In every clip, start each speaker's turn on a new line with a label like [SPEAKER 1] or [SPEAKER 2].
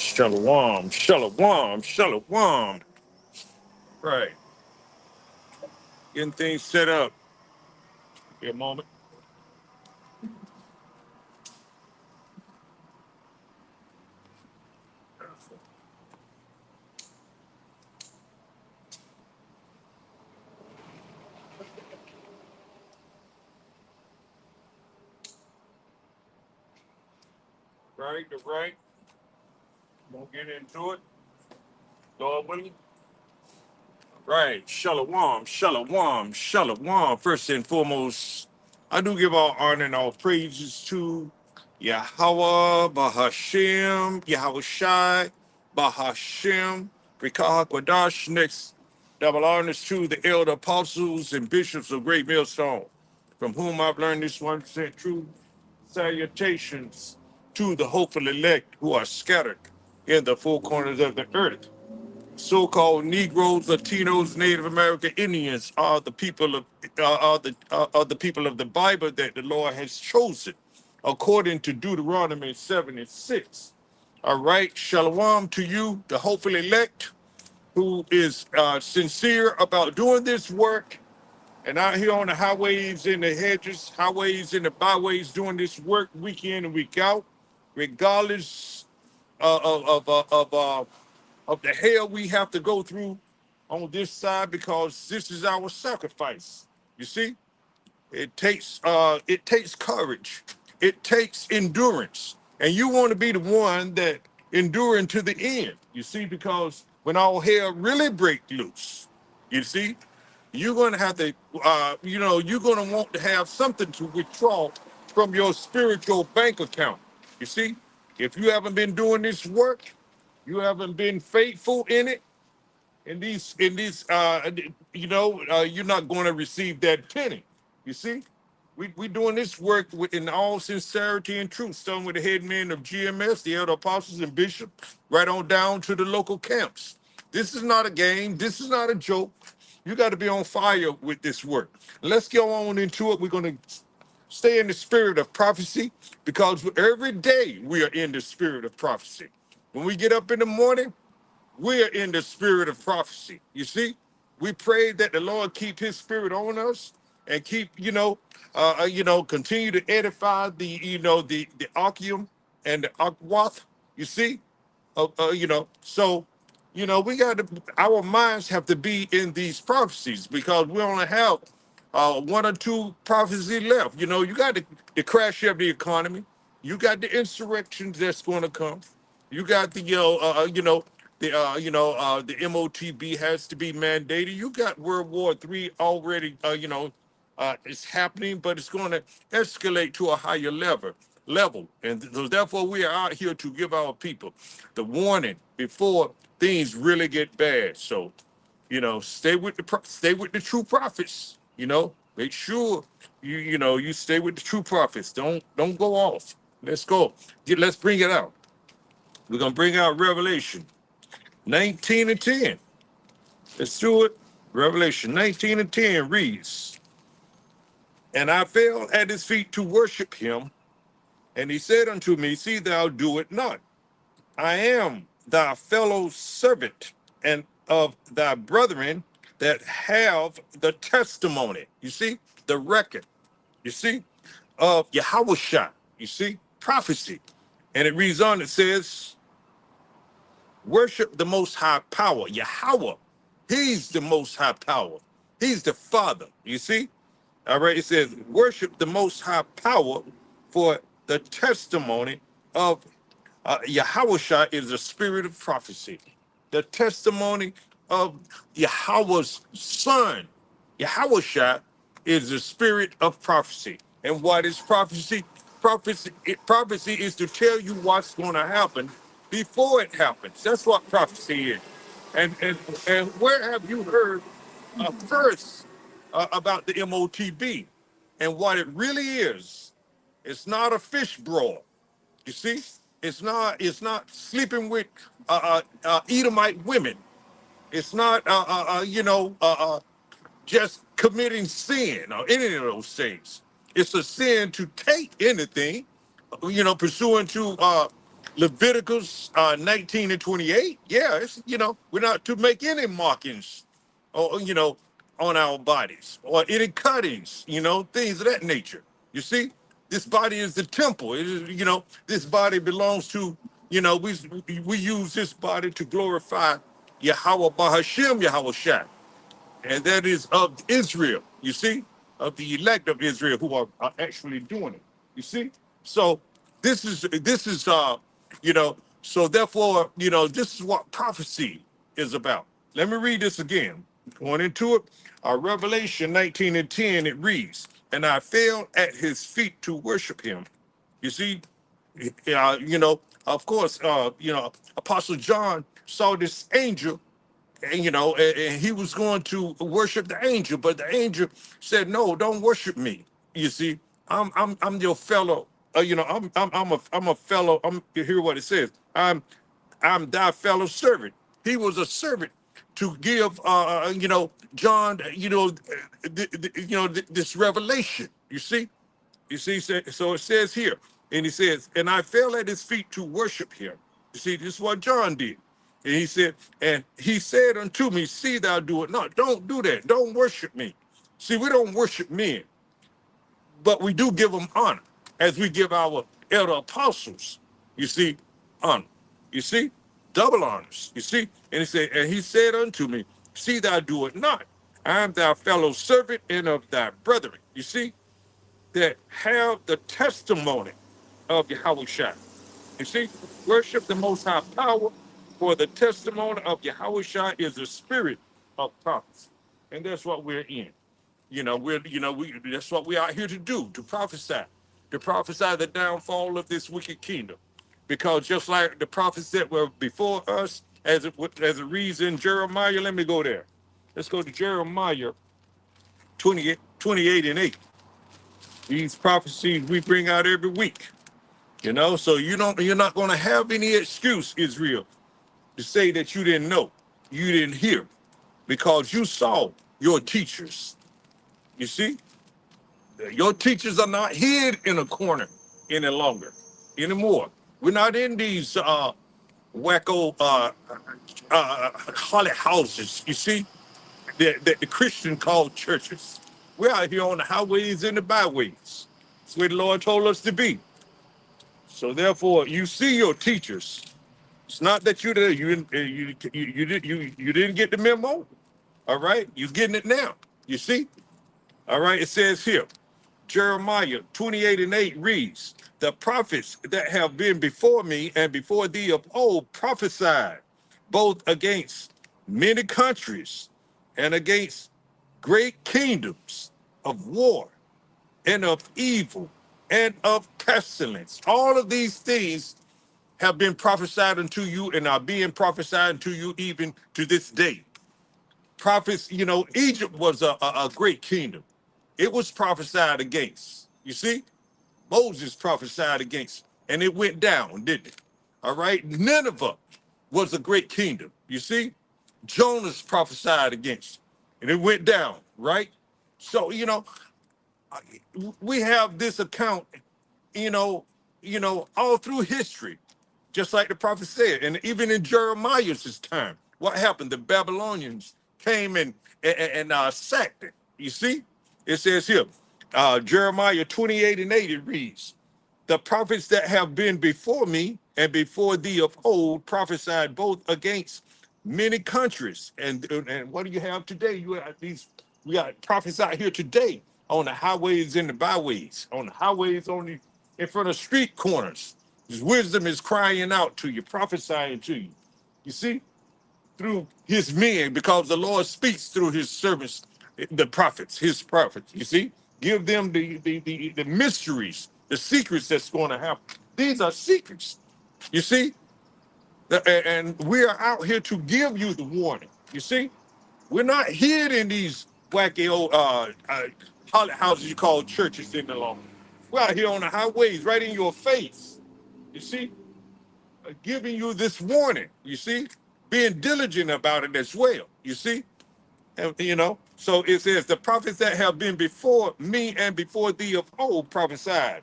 [SPEAKER 1] Shalom, shalom, shalom. Right. Getting things set up. Give a moment. Right, the right. We'll get into it. Lord willing. Right. Shalom, shalom, shalom. First and foremost, I do give all honor and all praises to Yahweh, Bahashem, Yahweh Shai, Bahashem, Rikah Kwadash. Next, double honors to the elder apostles and bishops of Great Millstone, from whom I've learned this 1% true. Salutations to the hopeful elect who are scattered in the four corners of the earth. So-called Negroes, Latinos, Native American Indians are the people of are the people of the Bible that the Lord has chosen, according to Deuteronomy 7:6. All right, shalom to you, the hopeful elect, who is sincere about doing this work and out here on the highways and the hedges, highways and the byways, doing this work week in and week out, regardless of the hell we have to go through on this side, because this is our sacrifice. You see, it takes courage, it takes endurance, and you want to be the one that enduring to the end. You see, because when all hell really break loose, you see, you're going to have to, you're going to want to have something to withdraw from your spiritual bank account. You see, if you haven't been doing this work, you haven't been faithful in it, you're not going to receive that penny. You see, we doing this work in all sincerity and truth, starting with the head men of GMS, the elder apostles and bishops, right on down to the local camps. This is not a game. This is not a joke. You got to be on fire with this work. Let's go on into it. We're going to stay in the spirit of prophecy, because every day we are in the spirit of prophecy. When we get up in the morning, we're in the spirit of prophecy. You see, we pray that the Lord keep his spirit on us and keep, continue to edify the Archium and the Akwath. You see, we got to, our minds have to be in these prophecies, because we only have one or two prophecies left. You got the crash of the economy. You got the insurrections that's going to come. You got the MOTB has to be mandated. You got World War III already, it's happening, but it's going to escalate to a higher level. And so therefore we are out here to give our people the warning before things really get bad. So, stay with stay with the true prophets, make sure you stay with the true prophets. Don't go off. Let's go. Let's bring it out. We're going to bring out Revelation 19 and 10. Let's do it. Revelation 19 and 10 reads, "And I fell at his feet to worship him. And he said unto me, See thou do it not. I am thy fellow servant and of thy brethren that have the testimony." You see, the record, you see, of Yahweh. You see, prophecy. And it reads on, it says, worship the most high power, Yahweh. He's the most high power. He's the Father. You see? All right. It says, worship the most high power, for the testimony of Yahweh is the spirit of prophecy. The testimony of Yahweh's son, Yahweh, is the spirit of prophecy. And what is prophecy? Prophecy is to tell you what's going to happen before it happens. That's what prophecy is. And where have you heard first about the MOTB? And what it really is, it's not a fish broil. You see, it's not sleeping with Edomite women. It's not just committing sin or any of those things. It's a sin to take anything, pursuant to Leviticus 19 and 28. Yeah, it's, we're not to make any markings, or on our bodies or any cuttings, things of that nature. You see, this body is the temple. It is, this body belongs to, we use this body to glorify Yahweh Bahashim Yahweh Shai, and that is of Israel. You see, of the elect of Israel who are actually doing it. You see, so this is you know so therefore this is what prophecy is about. Let me read this again. Going into it, Revelation 19 and 10, it reads, "And I fell at his feet to worship him." You see, of course, Apostle John saw this angel, and and he was going to worship the angel, but the angel said, "No, don't worship me. You see, I'm your fellow. I'm a fellow. You hear what it says? I'm thy fellow servant." He was a servant to give John this revelation. You see, so it says here, and he says, "And I fell at his feet to worship him." You see, this is what John did. And he said unto me, "See thou do it not." Don't do that. Don't worship me. See, we don't worship men, but we do give them honor as we give our elder apostles, you see, honor. You see, double honors. You see, and he said unto me, "See thou do it not. I am thy fellow servant and of thy brethren." You see, that have the testimony of Yahweh Shai. You see, worship the Most High power, for the testimony of Yahweh Shai is the spirit of prophecy, and that's what we're in. That's what we are here to do, to prophesy the downfall of this wicked kingdom, because just like the prophets that were before us, as it reads in Jeremiah. Let me go there. Let's go to Jeremiah 28 and 8. These prophecies we bring out every week. So you're not going to have any excuse, Israel, to say that you didn't know, you didn't hear, because you saw your teachers. You see, your teachers are not hid in a corner any longer, anymore. We're not in these wacko holly houses. You see, that the Christian called churches. We're out here on the highways and the byways. That's where the Lord told us to be. So therefore, you see your teachers. It's not that you didn't get the memo. All right, you're getting it now. You see. All right, it says here, Jeremiah 28 and 8 reads, "The prophets that have been before me and before thee of old prophesied, both against many countries and against great kingdoms of war and of evil and of pestilence." All of these things have been prophesied unto you and are being prophesied unto you even to this day. Prophets, Egypt was a great kingdom. It was prophesied against. You see, Moses prophesied against, and it went down, didn't it? All right. Nineveh was a great kingdom. You see, Jonas prophesied against, and it went down, right? So, we have this account, you know, all through history, just like the prophet said, and even in Jeremiah's time, what happened? The Babylonians came and sacked it. You see, it says here, Jeremiah 28 and 8, it reads, "The prophets that have been before me and before thee of old prophesied both against many countries." And what do you have today? We got prophets out here today on the highways and the byways, on the highways, in front of street corners. His wisdom is crying out to you, prophesying to you. You see, through his men, because the Lord speaks through his servants, the prophets, his prophets. You see, give them the mysteries, the secrets that's going to happen. These are secrets. You see, and we are out here to give you the warning. You see, we're not hid in these wacky old holly houses you call churches any longer. We're out here on the highways, right in your face. You see, giving you this warning. You see, being diligent about it as well. You see, and, so it says, "The prophets that have been before me and before thee of old prophesied,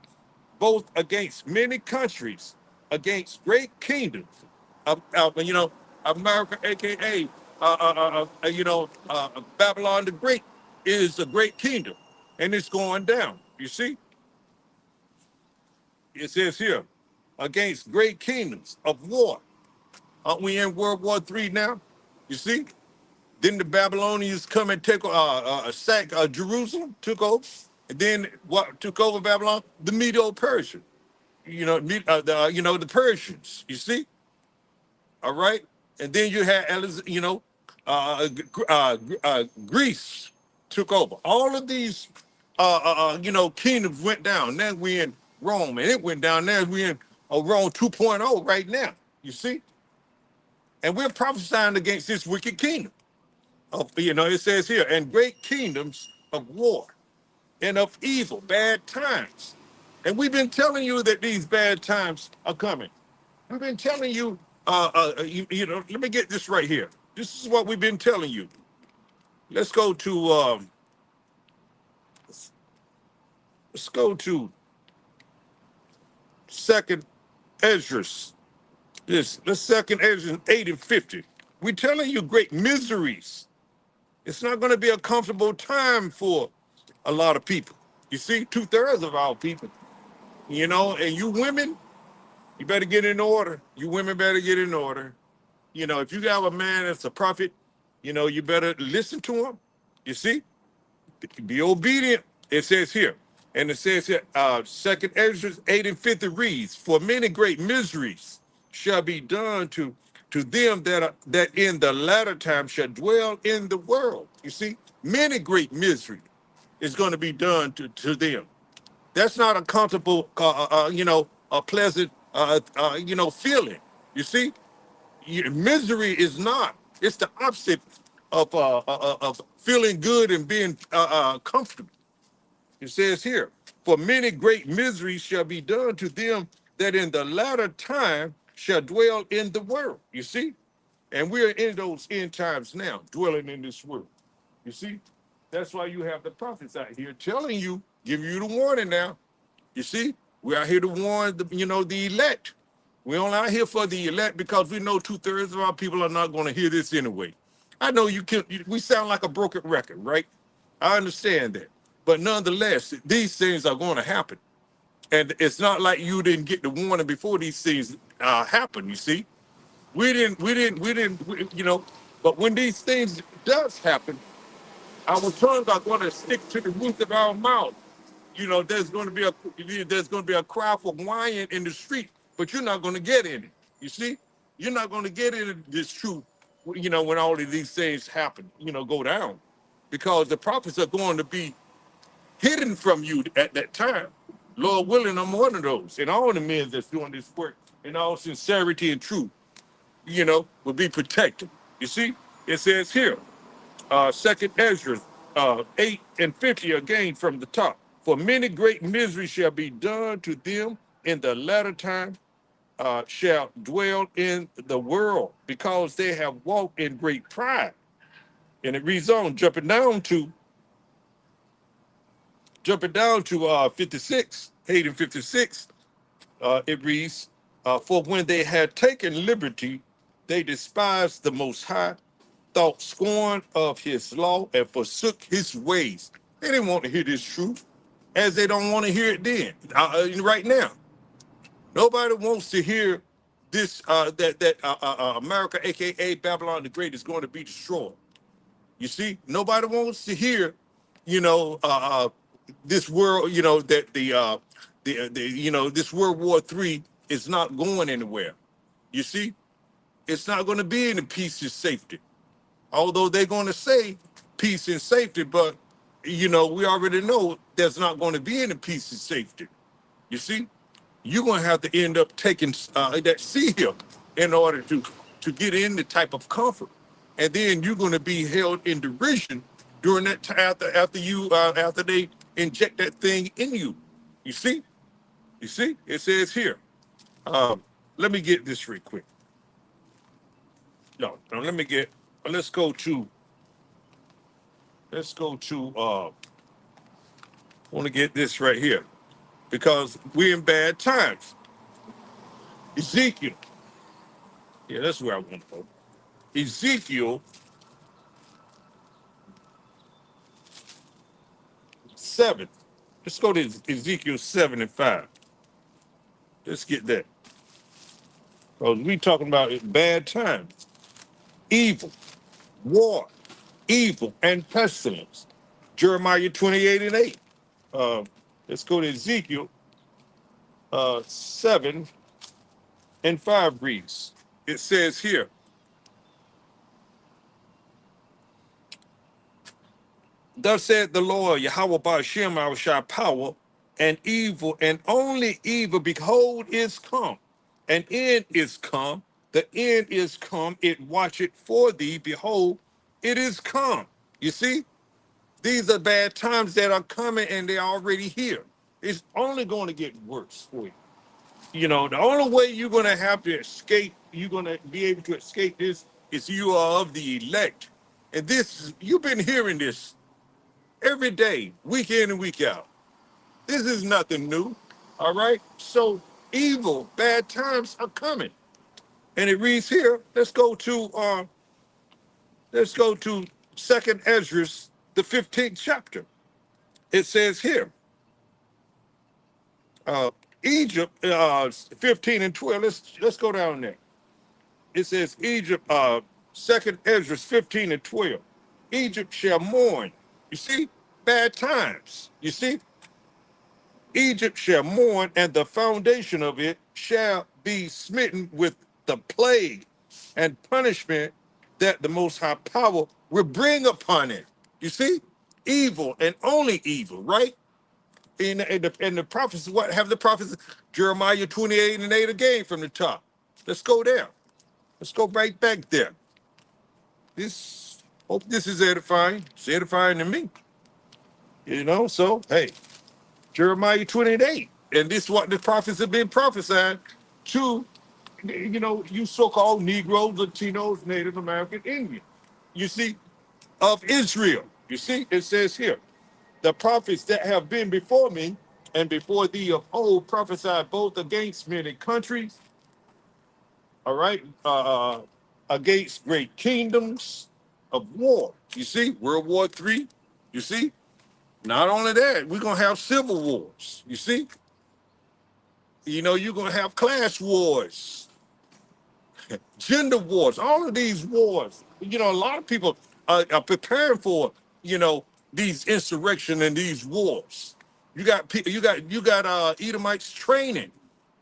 [SPEAKER 1] both against many countries against great kingdoms. America, aka Babylon the Great, is a great kingdom, and it's going down. You see, it says here, against great kingdoms of war. Aren't we in World War III now? You see, then the Babylonians come and take sack Jerusalem, took over, and then what took over Babylon? The Medo-Persian. The Persians. You see, all right, and then you had Greece took over. All of these kingdoms went down. Now we in Rome, and it went down. Now we in Rome 2.0 right now. You see, and we're prophesying against this wicked kingdom. It says here, and great kingdoms of war and of evil, bad times. And we've been telling you that these bad times are coming. We've been telling you, let me get this right here. This is what we've been telling you. Let's go to, Second Esdras. Let's Second Esdras 8 and 50. We're telling you great miseries. It's not going to be a comfortable time for a lot of people. You see, 2/3 of our people, and you women, you better get in order. You women better get in order. If you have a man that's a prophet, you better listen to him. You see, be obedient. It says here, and it says here, Second Ezra 8 and 50 reads, "For many great miseries shall be done to them that in the latter time shall dwell in the world." You see, many great misery is going to be done to them. That's not a comfortable, a pleasant, feeling. You see, misery is not. It's the opposite of feeling good and being comfortable. It says here, "For many great miseries shall be done to them that in the latter time shall dwell in the world." You see, and we're in those end times now, dwelling in this world. You see, that's why you have the prophets out here telling you, giving you the warning now. You see, we're out here to warn the elect. We're only out here for the elect because we know 2/3 of our people are not going to hear this anyway. I know we sound like a broken record, right? I understand that. But nonetheless, these things are going to happen. And it's not like you didn't get the warning before these things happen, you see. But when these things does happen, our tongues are going to stick to the roof of our mouth. There's going to be a cry for wine in the street, but you're not going to get in it. You see, you're not going to get into this truth. When all of these things happen, go down, because the prophets are going to be hidden from you at that time. Lord willing, I'm one of those, and all the men that's doing this work in all sincerity and truth, will be protected. You see, it says here. Second Ezra 8 and 50 again from the top. "For many great misery shall be done to them in the latter time shall dwell in the world, because they have walked in great pride." And it reads on, jumping down to 56, 8 and 56, it reads, "For when they had taken liberty, they despised the Most High, thought scorn of his law, and forsook his ways." They didn't want to hear this truth, as they don't want to hear it then. Right now, nobody wants to hear this, that America, aka Babylon the Great, is going to be destroyed. You see, nobody wants to hear, this world, that this World War III is not going anywhere. You see, it's not going to be in peace and safety. Although they're going to say peace and safety, but we already know there's not going to be any peace and safety. You see, you're going to have to end up taking that seal in order to get any type of comfort, and then you're going to be held in derision during that time after they inject that thing in you. You see, it says here. Let me get this real quick. No, let me get. Let's go to. Let's go to. I want to get this right here, because we're in bad times. Ezekiel. Yeah, that's where I want to go. Ezekiel 7. Let's go to Ezekiel 7 and 5. Let's get that. Because we talking about bad times, evil, war, evil, and pestilence. Jeremiah 28 and 8. Uh, let's go to Ezekiel 7 and 5 reads. It says here, thus said the Lord, Yahweh Ba'ashem, our Shah power, and evil, and only evil, behold, is come. An end is come. The end is come. It watcheth for thee. Behold, it is come. You see, these are bad times that are coming, and they're already here. It's only going to get worse for you. You know, the only way you're going to have to escape, you're going to be able to escape this, is you are of the elect. And this, you've been hearing this every day, week in and week out. This is nothing new. All right. So evil, bad times are coming. And it reads here, let's go to Second Ezra, the 15th chapter. It says here, Egypt, 15 and 12. Let's go down there. It says Egypt, Second Ezra 15 and 12. Egypt shall mourn. You see, bad times. You see, Egypt shall mourn, and the foundation of it shall be smitten with the plague and punishment that the Most High Power will bring upon it. You see, evil and only evil, right? And the prophets, what have the prophets? Jeremiah 28 and 8 again from the top. Let's go there. Let's go right back there. Hope this is edifying. It's edifying to me. You know, so hey, Jeremiah 28. And this is what the prophets have been prophesying to, you so-called Negroes, Latinos, Native American Indians. You see, of Israel. You see, it says here, the prophets that have been before me and before thee of old prophesied both against many countries, all right, against great kingdoms of war. You see, World War III. You see, not only that, we're going to have civil wars. You see, you're going to have class wars, gender wars, all of these wars. A lot of people are preparing for, these insurrection and these wars. You got Edomites training.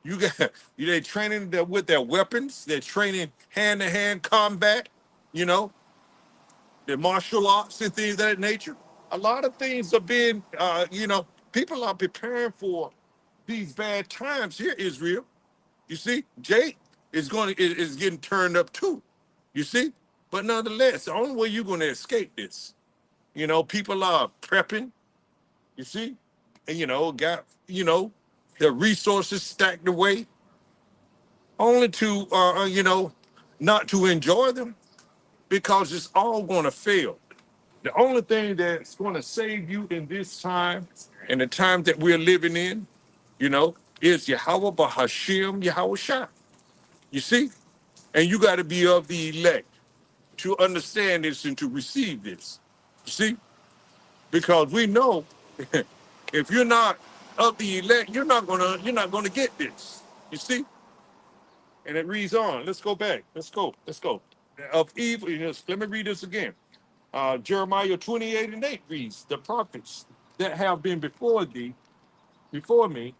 [SPEAKER 1] You got they're training with their weapons. They're training hand-to-hand combat. You know, the martial arts and things of that nature. A lot of things are being, people are preparing for these bad times here, Israel. You see, Jake is getting turned up too. You see, but nonetheless, the only way you're going to escape this, people are prepping. You see, and got the resources stacked away, only to not to enjoy them because it's all going to fail. The only thing that's going to save you in this time and the time that we're living in, is Yahweh Bahashim Yahweh Shah. You see? And you got to be of the elect to understand this and to receive this. You see? Because we know if you're not of the elect, you're not gonna get this. You see? And it reads on. Let's go back. Let's go. Of evil, let me read this again. Jeremiah 28 and 8 reads, the prophets that have been before me,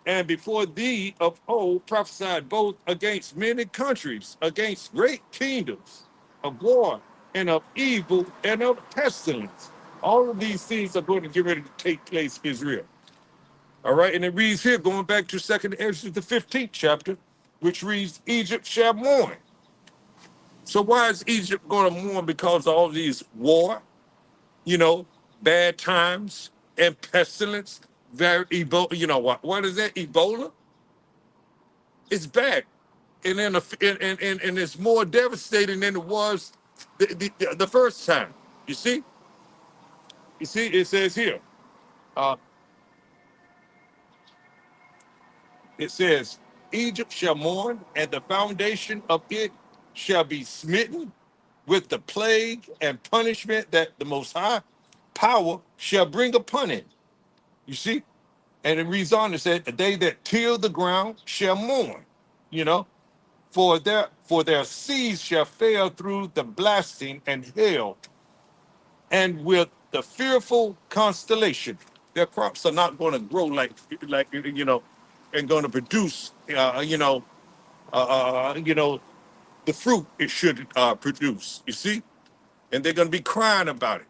[SPEAKER 1] and before thee of old prophesied both against many countries, against great kingdoms of war and of evil and of pestilence. All of these things are going to get ready to take place, Israel. All right, and it reads here, going back to 2nd Ezra, the 15th chapter, which reads, Egypt shall mourn. So why is Egypt going to mourn? Because of all these war, you know, bad times and pestilence, very Ebola. You know what is that? Ebola? It's back. And then and it's more devastating than it was the first time. You see? You see, it says here, uh, it says, Egypt shall mourn, and the foundation of it shall be smitten with the plague and punishment that the Most High power shall bring upon it. You see? And it reads on, it said, they that till the ground shall mourn, you know, for their seeds shall fail through the blasting and hail, and with the fearful constellation, their crops are not going to grow like and going to produce the fruit it should produce. You see, and they're going to be crying about it.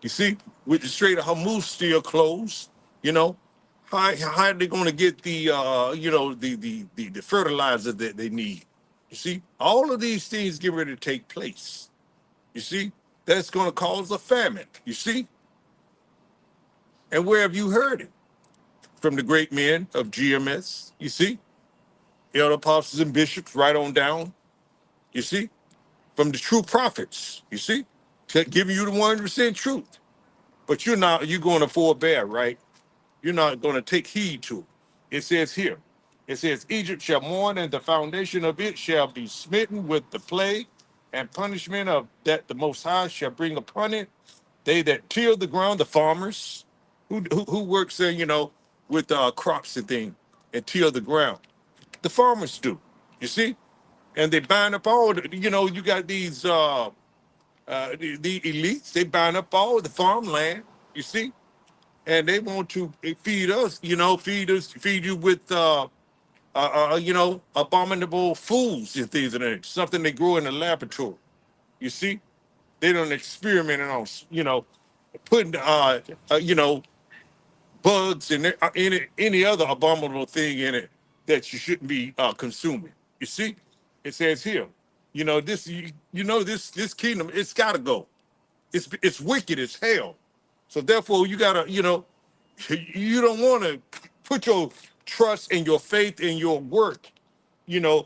[SPEAKER 1] You see, with the Strait of Hormuz still closed, you know, how are they going to get the fertilizer that they need? You see, all of these things get ready to take place. You see, that's going to cause a famine. You see, and where have you heard it? From the great men of GMS. You see, elder apostles and bishops, right on down. You see, from the true prophets. You see, giving you the 100% truth. But you're going to forbear, right? You're not going to take heed to it. It says here, it says, Egypt shall mourn, and the foundation of it shall be smitten with the plague and punishment of that the Most High shall bring upon it. They that till the ground, the farmers, who works there, with crops and things, and till the ground. The farmers do, you see? And they bind up all, you got these, the elites, they bind up all the farmland, you see? And they want to feed us, feed you with, abominable foods and things, and something they grow in the laboratory. You see, they don't experiment on, putting, bugs and any other abominable thing in it that you shouldn't be consuming. You see, it says here, this kingdom, it's got to go. It's wicked as hell. So therefore, you gotta, you don't want to put your trust and your faith in your work,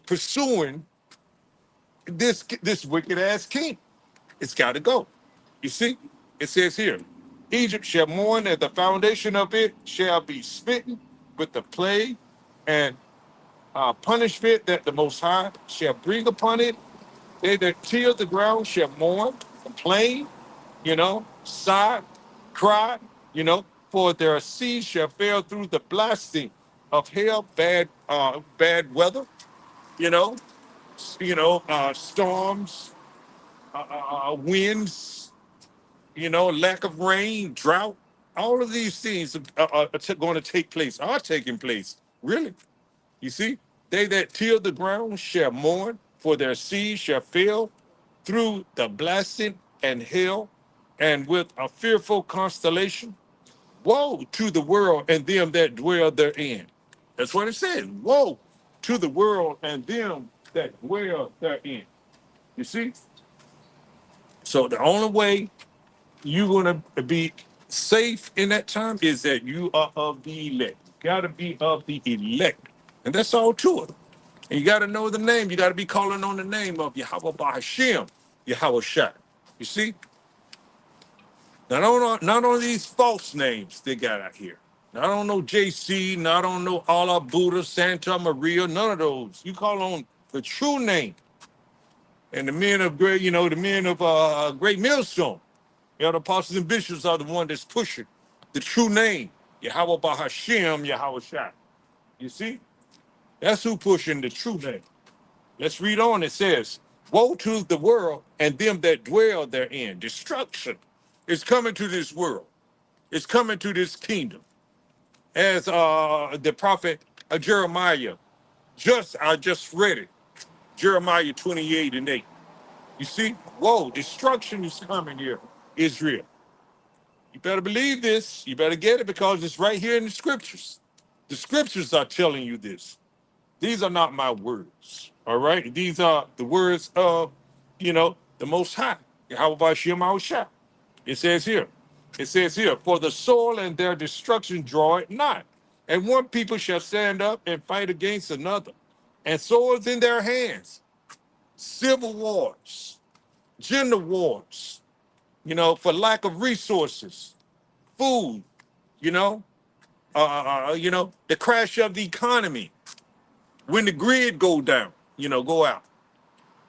[SPEAKER 1] pursuing this wicked ass king. It's got to go. You see, it says here, Egypt shall mourn, and the foundation of it shall be smitten with the plague and punishment that the Most High shall bring upon it. They that till the ground shall mourn, complain, sigh, cry, for their seed shall fail through the blasting of hail, bad weather, you know, storms, winds, lack of rain, drought. All of these things are going to take place, are taking place. Really, you see, they that till the ground shall mourn, for their seed shall fail through the blasting and hail, and with a fearful constellation. Woe to the world and them that dwell therein. That's what it says. Woe to the world and them that dwell therein. You see? So the only way you're going to be safe in that time is that you are of the elect. You got to be of the elect. And that's all to it. And you got to know the name. You got to be calling on the name of Yahweh Bahashim, Yahweh Shai. You see? Not on these false names they got out here. I don't know JC, I don't know Allah, Buddha, Santa Maria, none of those. You call on the true name. And the men of great, the men of great millstone. The apostles and bishops are the one that's pushing the true name. Yahweh Bahashim, Yahweh Shai. You see? That's who pushing the true name. Let's read on. It says, woe to the world and them that dwell therein. Destruction is coming to this world. It's coming to this kingdom. As the prophet Jeremiah, I just read it. Jeremiah 28:8. You see, whoa, destruction is coming here, Israel. You better believe this. You better get it because it's right here in the scriptures. The scriptures are telling you this. These are not my words. All right. These are the words of, the Most High. How about Shema Shah? It says here, for the soil and their destruction draw it not. And one people shall stand up and fight against another, and swords in their hands, civil wars, gender wars, for lack of resources, food, the crash of the economy, When the grid go down, go out,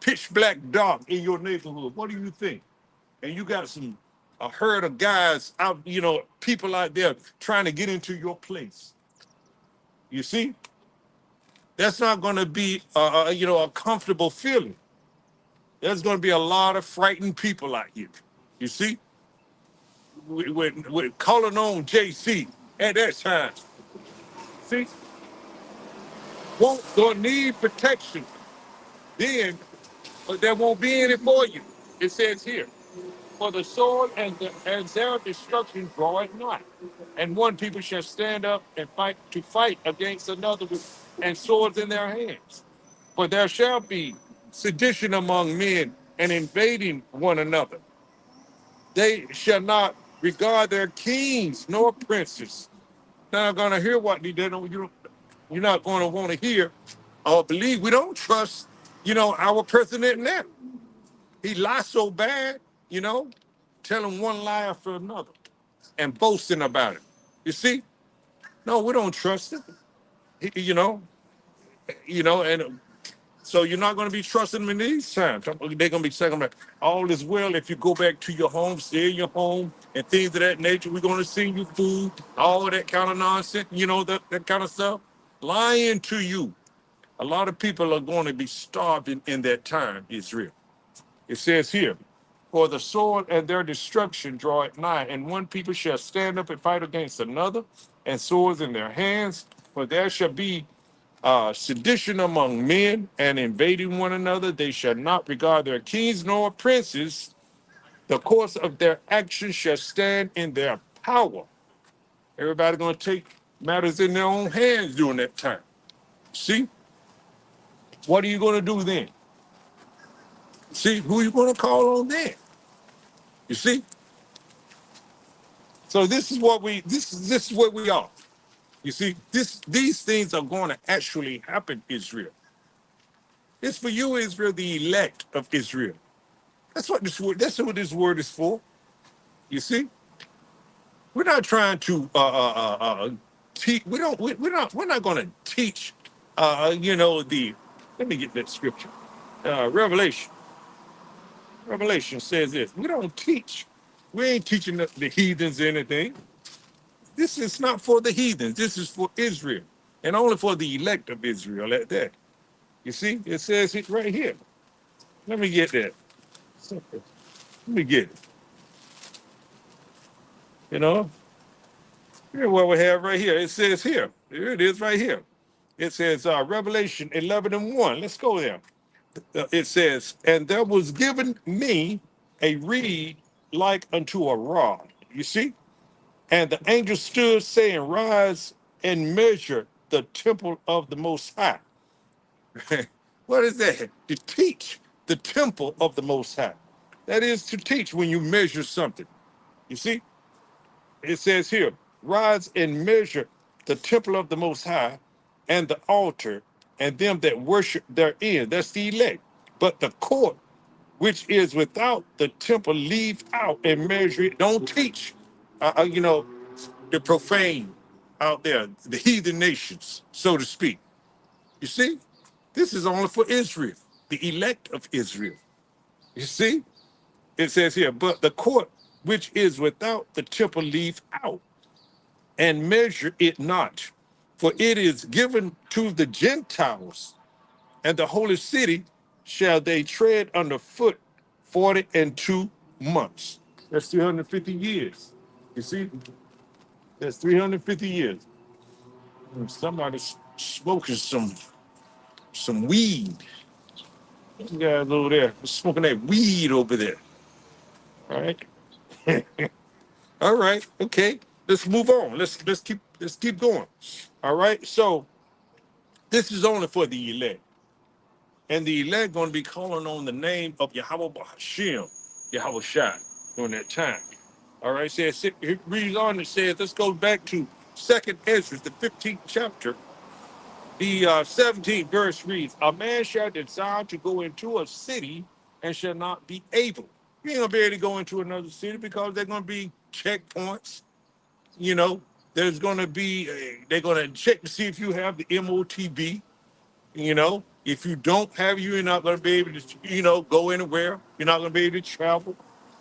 [SPEAKER 1] pitch black dark in your neighborhood, what do you think? And you got a herd of guys out, people out there trying to get into your place. You see, that's not going to be, a comfortable feeling. There's going to be a lot of frightened people out here. You see, we're calling on JC at that time. See, won't or need protection, then there won't be any for you. It says here, for the sword and their destruction draw it not. And one people shall stand up and fight against another and swords in their hands. For there shall be sedition among men and invading one another. They shall not regard their kings nor princes. They're not going to hear what they did. You're not going to want to hear or believe. We don't trust, our president now. He lies so bad, telling one lie after another and boasting about it. You see? No, we don't trust it. And so you're not going to be trusting them in these times. They're going to be saying, all is well if you go back to your home, stay in your home, and things of that nature. We're going to send you food, all of that kind of nonsense, that kind of stuff. Lying to you. A lot of people are going to be starving in that time, Israel. It says here, for the sword and their destruction draw it nigh, and one people shall stand up and fight against another, and swords in their hands, for there shall be sedition among men and invading one another. They shall not regard their kings nor princes. The course of their action shall stand in their power. Everybody going to take matters in their own hands during that time. See? What are you going to do then? See, who are you going to call on then? You see? So this is what this is where we are. You see, these things are going to actually happen, Israel. It's for you, Israel, the elect of Israel. That's what this word is for. You see? We're not trying to teach. We're not going to teach let me get that scripture. Revelation. Revelation says this. We don't teach. We ain't teaching the heathens anything. This is not for the heathens. This is for Israel. And only for the elect of Israel at that. You see? It says it right here. Let me get that. Let me get it. Here's what we have right here. It says here. Here it is right here. It says Revelation 11:1. Let's go there. It says, and there was given me a reed like unto a rod. You see? And the angel stood saying, rise and measure the temple of the Most High. What is that? To teach the temple of the Most High. That is to teach when you measure something. You see? It says here, rise and measure the temple of the Most High and the altar and them that worship therein. That's the elect. But the court, which is without the temple, leave out and measure it. Don't teach, the profane out there, the heathen nations, so to speak. You see? This is only for Israel, the elect of Israel. You see? It says here, but the court which is without the temple leave out and measure it not, for it is given to the Gentiles, and the holy city shall they tread underfoot 42 months. That's 350 years. You see? That's 350 years. Somebody's smoking some weed. You guys over there smoking that weed over there. All right. All right. Okay. Let's move on. Let's keep going. All right. So this is only for the elect. And the elect going to be calling on the name of Yahweh Hashem, Yahweh Shai, during that time. All right. Says it reads on and says, let's go back to 2nd Ezra, the 15th chapter. The 17th verse reads, a man shall desire to go into a city and shall not be able. You ain't gonna be able to go into another city because they're gonna be checkpoints. There's gonna be they're gonna check to see if you have the MOTB. You know, if you don't have, you're not going to be able to, go anywhere. You're not going to be able to travel.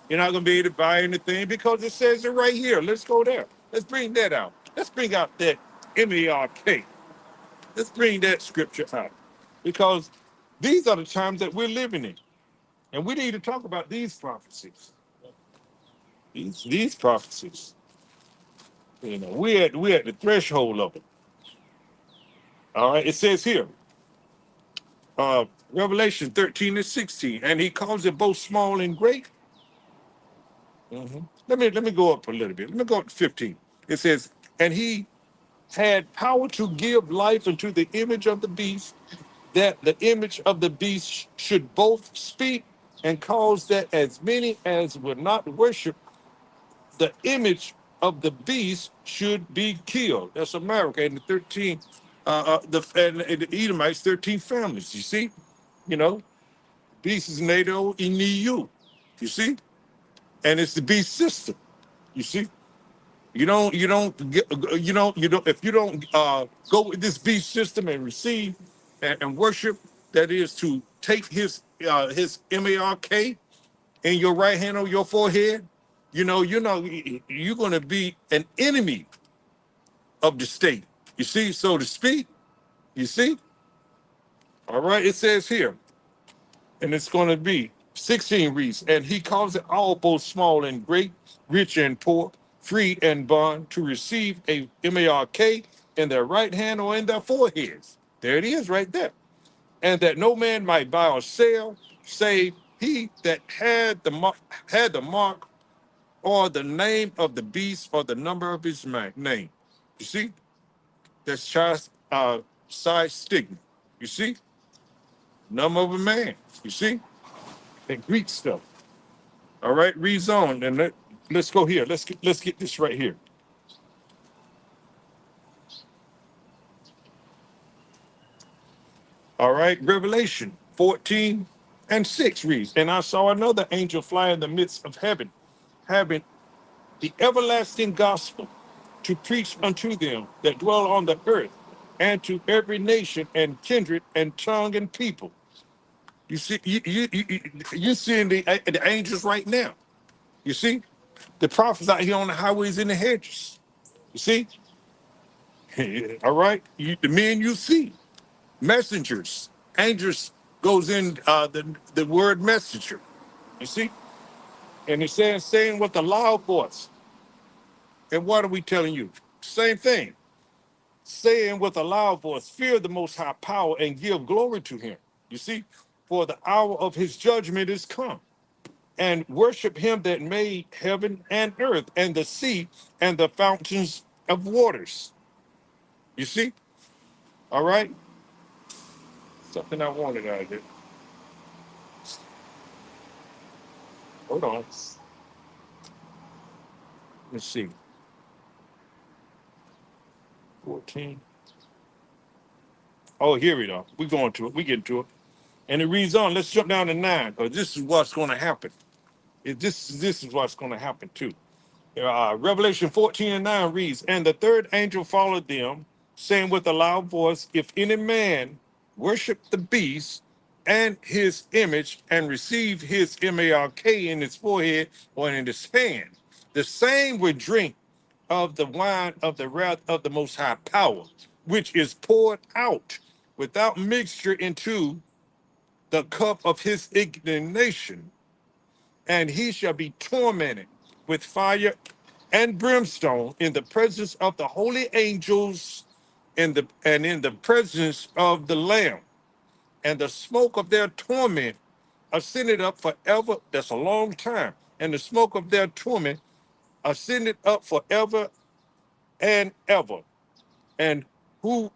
[SPEAKER 1] You're not going to be able to buy anything because it says it right here. Let's go there. Let's bring that out. Let's bring out that MERK. Let's bring that scripture out because these are the times that we're living in. And we need to talk about these prophecies. These prophecies. We're at the threshold of it. All right. It says here, Revelation 13 and 16, and he calls it both small and great. Let me go up a little bit. Let me go up to 15. It says, and he had power to give life unto the image of the beast, that the image of the beast should both speak and cause that as many as would not worship the image of the beast should be killed. That's America and the 13, and the Edomites, 13 families. You see, you know, beast is NATO in EU. You see, and it's the beast system. You see, if you don't go with this beast system and receive and worship, that is to take his mark in your right hand on your forehead, you're going to be an enemy of the state. You see, so to speak. You see, all right. It says here, and it's going to be 16 reads, and he calls it all, both small and great, rich and poor, free and bond, to receive a mark in their right hand or in their foreheads. There it is, right there. And that no man might buy or sell, save he that had the mark or the name of the beast or the number of his name. You see, that's child size stigma. You see, number of a man. You see, that Greek stuff. All right, reads on, and let's go here. Let's get this right here. All right, Revelation 14 and 6 reads, and I saw another angel fly in the midst of heaven, having the everlasting gospel to preach unto them that dwell on the earth, and to every nation and kindred and tongue and people. You see, you seeing the angels right now. You see, the prophets out here on the highways and the hedges. You see, all right, the men you see, messengers, angels goes in the word messenger. You see, and it says saying with a loud voice. And what are we telling you? Same thing. Saying with a loud voice, fear the most high power and give glory to him. You see, for the hour of his judgment is come. And worship him that made heaven and earth and the sea and the fountains of waters. You see? All right. Something I wanted out of it. Hold on. Let's see. 14. Oh, here we go. We're going to it. We get to it. And it reads on. Let's jump down to 9, because this is what's going to happen. This is what's going to happen too. Revelation 14 and 9 reads, and the third angel followed them, saying with a loud voice, if any man worship the beast and his image and receive his mark in his forehead or in his hand, the same would drink of the wine of the wrath of the most high power, which is poured out without mixture into the cup of his indignation, and he shall be tormented with fire and brimstone in the presence of the holy angels in the presence of the Lamb, and the smoke of their torment ascended up forever. That's a long time. And the smoke of their torment ascended up forever and ever. And who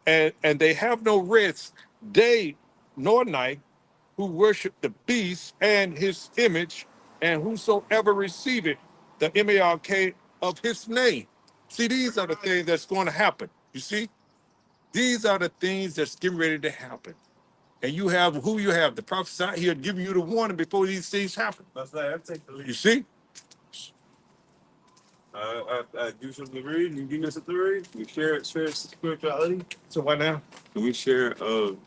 [SPEAKER 1] and they have no rest day nor night, who worship the beast and his image, and whosoever receiveth the mark of his name. See, these are the things that's going to happen. You see, these are the things that's getting ready to happen. And you have who you have, the prophets out here giving you the warning before these things happen. That's right. I take the lead. You see?
[SPEAKER 2] I do something to read, you give me something to read. We share spirituality.
[SPEAKER 1] So what now?
[SPEAKER 2] Can we share some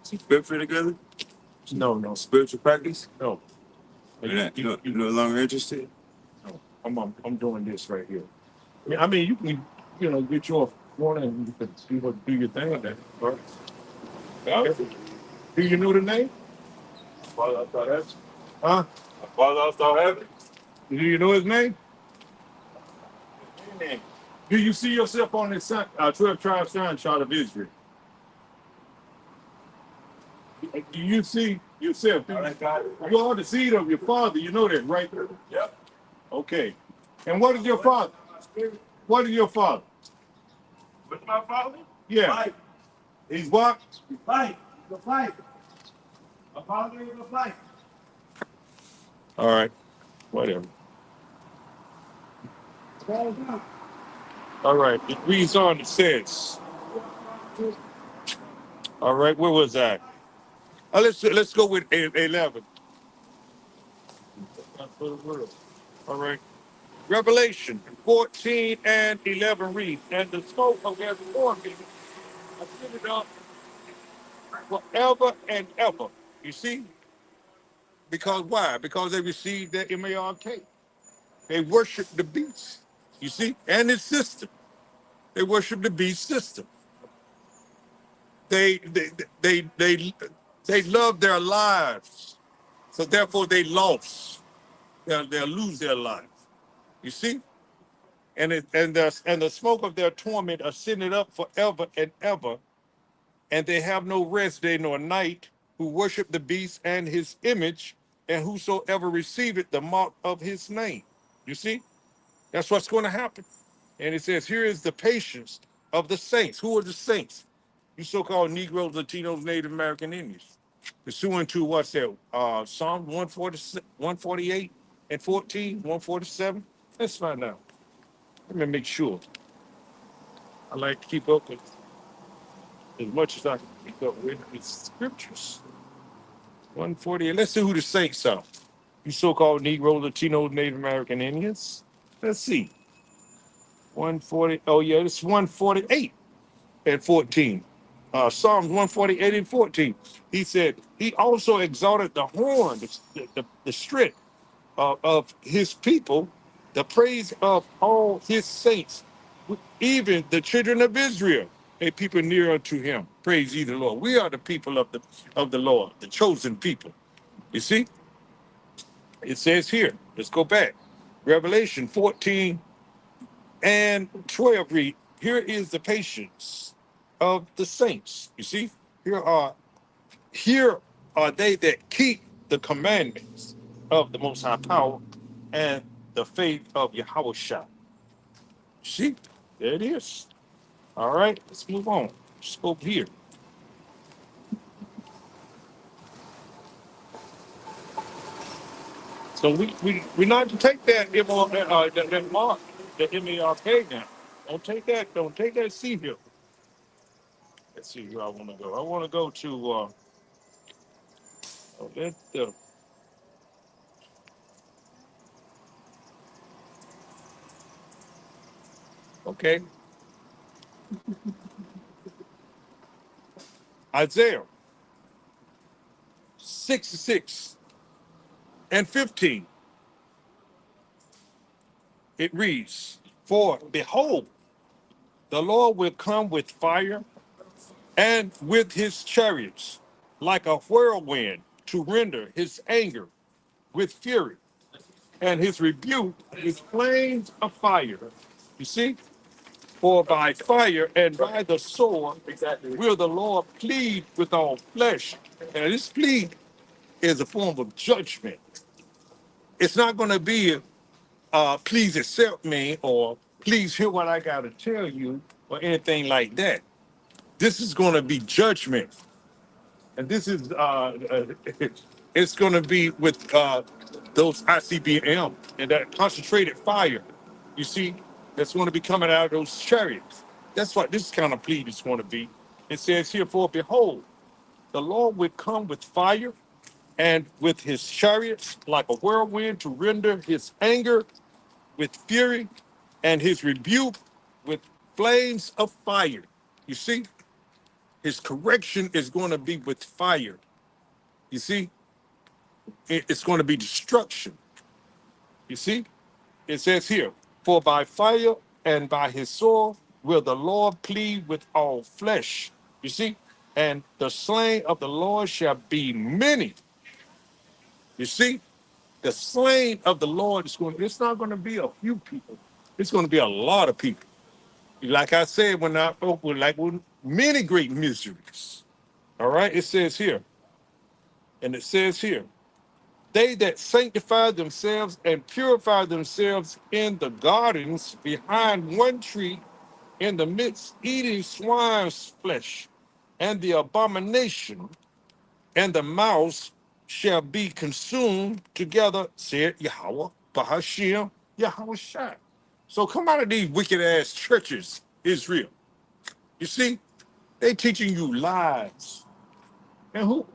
[SPEAKER 2] scripture together?
[SPEAKER 1] No.
[SPEAKER 2] Spiritual practice?
[SPEAKER 1] No.
[SPEAKER 2] You're no longer interested?
[SPEAKER 1] No. I'm doing this right here. I mean, you can, get your water and you can do your thing then. All right. Do you know the name?
[SPEAKER 2] Father, I thought heaven.
[SPEAKER 1] Huh?
[SPEAKER 2] Father, I thought heaven.
[SPEAKER 1] Do you know his name?
[SPEAKER 2] Amen.
[SPEAKER 1] Do you see yourself on this 12 tribe sign chart of Israel? Do you see yourself? You are the seed of your father. You know that, right?
[SPEAKER 2] Yep.
[SPEAKER 1] Okay. And what is your father? What is your father?
[SPEAKER 2] What's my father?
[SPEAKER 1] Yeah.
[SPEAKER 2] Fight.
[SPEAKER 1] He's what?
[SPEAKER 2] Fight. The fight. My father is a fight.
[SPEAKER 1] All right. Whatever. All right. It reads on. It says. All right. Where was I? Let's go with 11. All right. Revelation 14 and 11 read. And the smoke of their torment ascended up forever and ever. You see? Because why? Because they received their MARK. They worship the beast. You see? And his system. They worship the beast system. They they they they love their lives. So therefore they lost. They'll lose their lives. You see? And the smoke of their torment ascended up forever and ever, and they have no rest day nor night, who worship the beast and his image, and whosoever receiveth the mark of his name. You see, that's what's going to happen. And it says, here is the patience of the saints. Who are the saints? You so-called Negroes, Latinos, Native American Indians. Pursuant to what's that? Psalm 148 and 14, 147. Let's find out. Let me make sure. I like to keep up with as much as I can keep up with scriptures. 148. Let's see who the saints are. You so-called Negro, Latino, Native American Indians. Let's see. 140. Oh yeah, it's 148 and 14. Psalms 148 and 14. He said he also exalted the horn, the strength of his people, the praise of all his saints, even the children of Israel, a people near unto him. Praise ye the Lord. We are the people of the Lord, the chosen people. You see, it says here, let's go back. Revelation 14 and 12 read, here is the patience of the saints. You see, here are they that keep the commandments of the Most High Power and the faith of Yahweh Shah. See, there it is. All right, let's move on. Let's go here. So we not to take that mark, the M-A-R-K now. Don't take that. Don't take that C here. Let's see where I want to go. I want to go to okay, Isaiah 66 and 15. It reads, for behold, the Lord will come with fire and with his chariots, like a whirlwind, to render his anger with fury, and his rebuke with flames of fire. You see? For by fire and by the sword will the Lord plead with all flesh. And this plead is a form of judgment. It's not going to be please accept me or please hear what I got to tell you or anything like that. This is going to be judgment. And this is it's going to be with those ICBM and that concentrated fire. You see, that's going to be coming out of those chariots. That's what this kind of plea is going to be. It says here, for behold, the Lord will come with fire and with his chariots like a whirlwind to render his anger with fury, and his rebuke with flames of fire. You see, his correction is going to be with fire. You see, it's going to be destruction. You see, it says here, for by fire and by his sword will the Lord plead with all flesh. You see, and the slain of the Lord shall be many. You see, the slain of the Lord is going. It's not going to be a few people. It's going to be a lot of people. Like I said, when I opened, like with many great miseries. All right, it says here, and it says here, they that sanctify themselves and purify themselves in the gardens behind one tree in the midst, eating swine's flesh, and the abomination and the mouse shall be consumed together, said Yahweh, Bahashim, Yahweh Shai. So come out of these wicked ass churches, Israel. You see, they teaching you lies. And who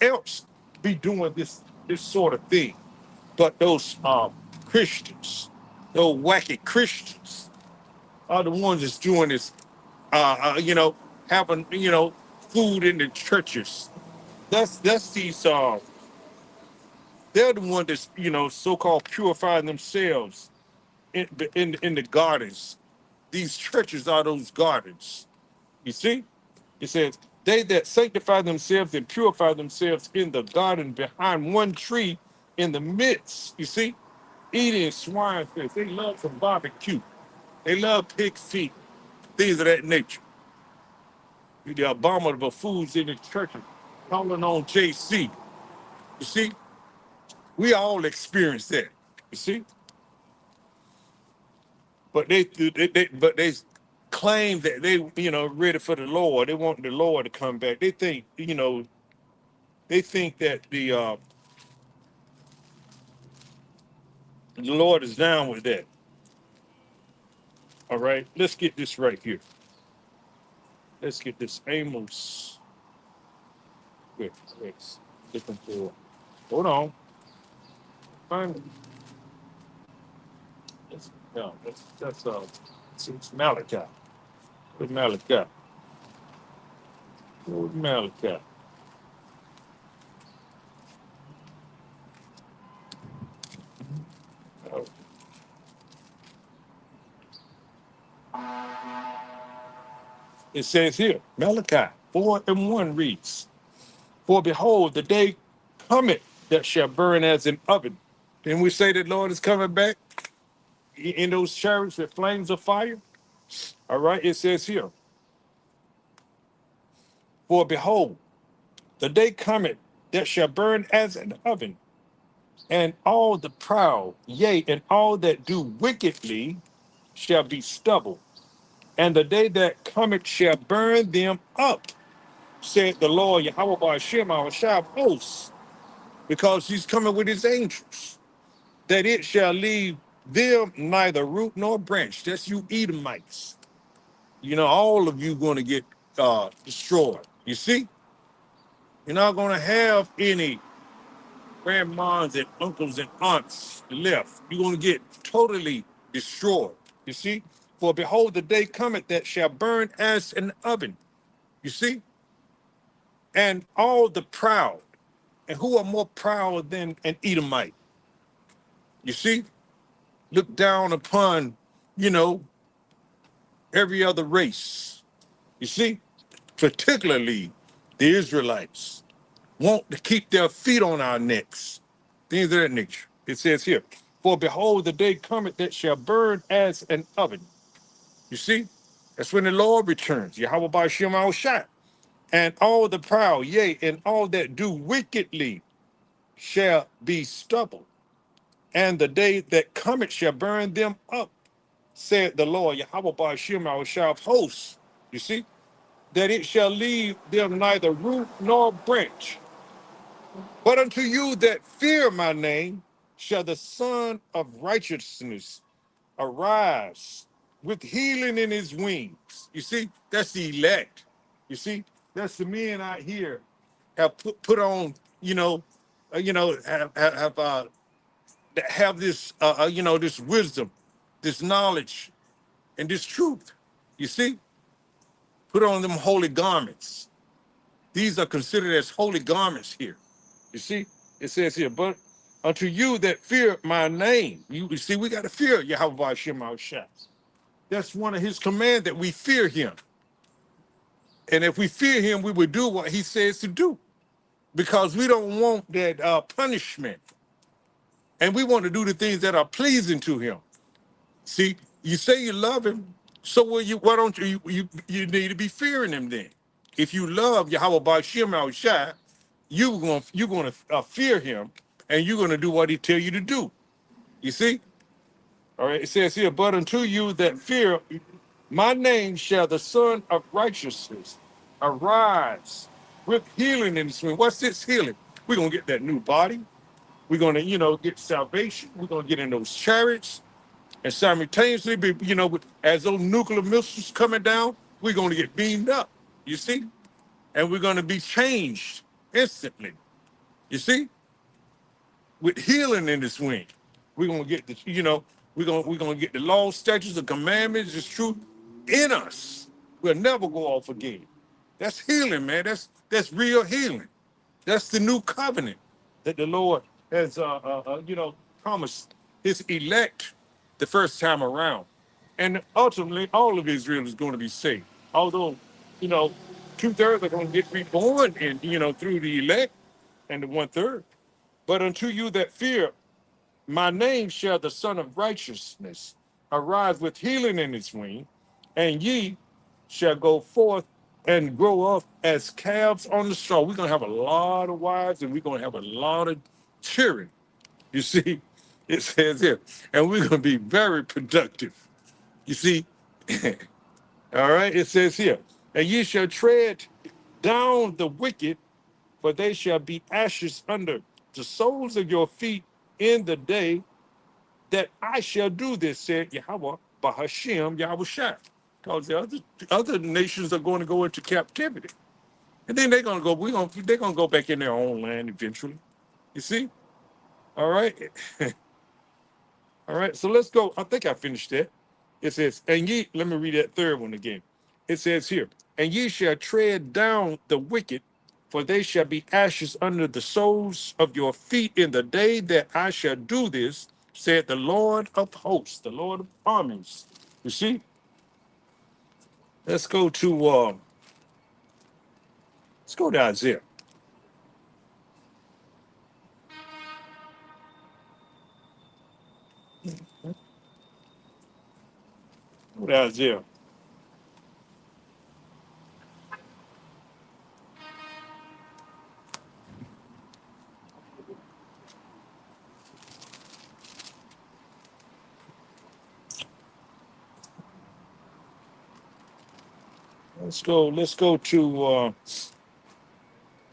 [SPEAKER 1] else be doing this sort of thing but those Christians, those wacky Christians are the ones that's doing this, having, food in the churches. That's these they're the one that's, so-called purifying themselves in the gardens. These churches are those gardens. You see? It says, they that sanctify themselves and purify themselves in the garden behind one tree in the midst, you see, eating swine flesh. They love some barbecue. They love pig feet, things of that nature. The abominable foods in the church, calling on JC. You see, we all experience that. You see, but they claim that they ready for the Lord. They want the Lord to come back. They think that the Lord is down with that. All right, let's get this right here. Let's get this Amos. Wait, looking for. Hold on. Find it. No, it's Malachi. Where's Malachi? Where's Malachi? Oh, it says here, Malachi 4:1 reads, for behold, the day cometh that shall burn as an oven. Then we say that Lord is coming back in those chariots with flames of fire. All right, it says here, for behold, the day cometh that shall burn as an oven, and all the proud, yea, and all that do wickedly shall be stubble. And the day that cometh shall burn them up, said the Lord Yahweh Hashem, our Shah of hosts, because he's coming with his angels, that it shall leave them neither root nor branch. That's you Edomites. All of you going to get destroyed. You see, you're not going to have any grandmas and uncles and aunts left. You're going to get totally destroyed. You see, for behold, the day cometh that shall burn as an oven. You see, and all the proud, and who are more proud than an Edomite? You see, look down upon, you know, every other race. You see, particularly the Israelites want to keep their feet on our necks, things of that nature. It says here, for behold, the day cometh that shall burn as an oven. You see, that's when the Lord returns, Yahweh by Shem al Shai. And all the proud, yea, and all that do wickedly shall be stubble. And the day that cometh shall burn them up, said the Lord, Yahweh by Shem al Shai of hosts. You see, that it shall leave them neither root nor branch. But unto you that fear my name shall the Son of Righteousness arise with healing in his wings. You see, that's the elect. You see, that's the men out here have put on, have that have this, this wisdom, this knowledge, and this truth. You see, put on them holy garments. These are considered as holy garments here. You see, it says here, but unto you that fear my name, you see, we got to fear Yahweh Hashem our Shah. That's one of his commands, that we fear him. And if we fear him, we will do what he says to do, because we don't want that punishment. And we want to do the things that are pleasing to him. See, you say you love him, so why don't you need to be fearing him then? If you love Yahweh Ba'ashem Al Shai, you're gonna fear him, and you're gonna do what he tell you to do. You see? All right, it says here, but unto you that fear my name shall the Son of Righteousness arise with healing in his wing. What's this healing? We're gonna get that new body. We're gonna, get salvation. We're gonna get in those chariots. And simultaneously, as those nuclear missiles coming down, we're going to get beamed up, you see? And we're going to be changed instantly, you see? With healing in this wing. We're going to get we're going to get the law, statutes, the commandments, the truth in us. We'll never go off again. That's healing, man. That's real healing. That's the new covenant that the Lord has, promised his elect the first time around. And ultimately, all of Israel is going to be saved. Although, 2/3 are going to get reborn through the elect, and the 1/3. But unto you that fear my name shall the Son of Righteousness arise with healing in his wing, and ye shall go forth and grow up as calves on the straw. We're going to have a lot of wives, and we're going to have a lot of children. You see, it says here, and we're going to be very productive. You see, all right, it says here, and ye shall tread down the wicked, for they shall be ashes under the soles of your feet in the day that I shall do this, said Yahweh, Bahashem, Yahweh Shai. Because the other nations are going to go into captivity. And then they're going to go back in their own land eventually. You see? All right. All right. So let's go. I think I finished that. It says, and ye, let me read that third one again. It says here, and ye shall tread down the wicked, for they shall be ashes under the soles of your feet in the day that I shall do this, said the Lord of hosts, the Lord of armies. You see? Let's go to Isaiah. Go to Isaiah. Let's go to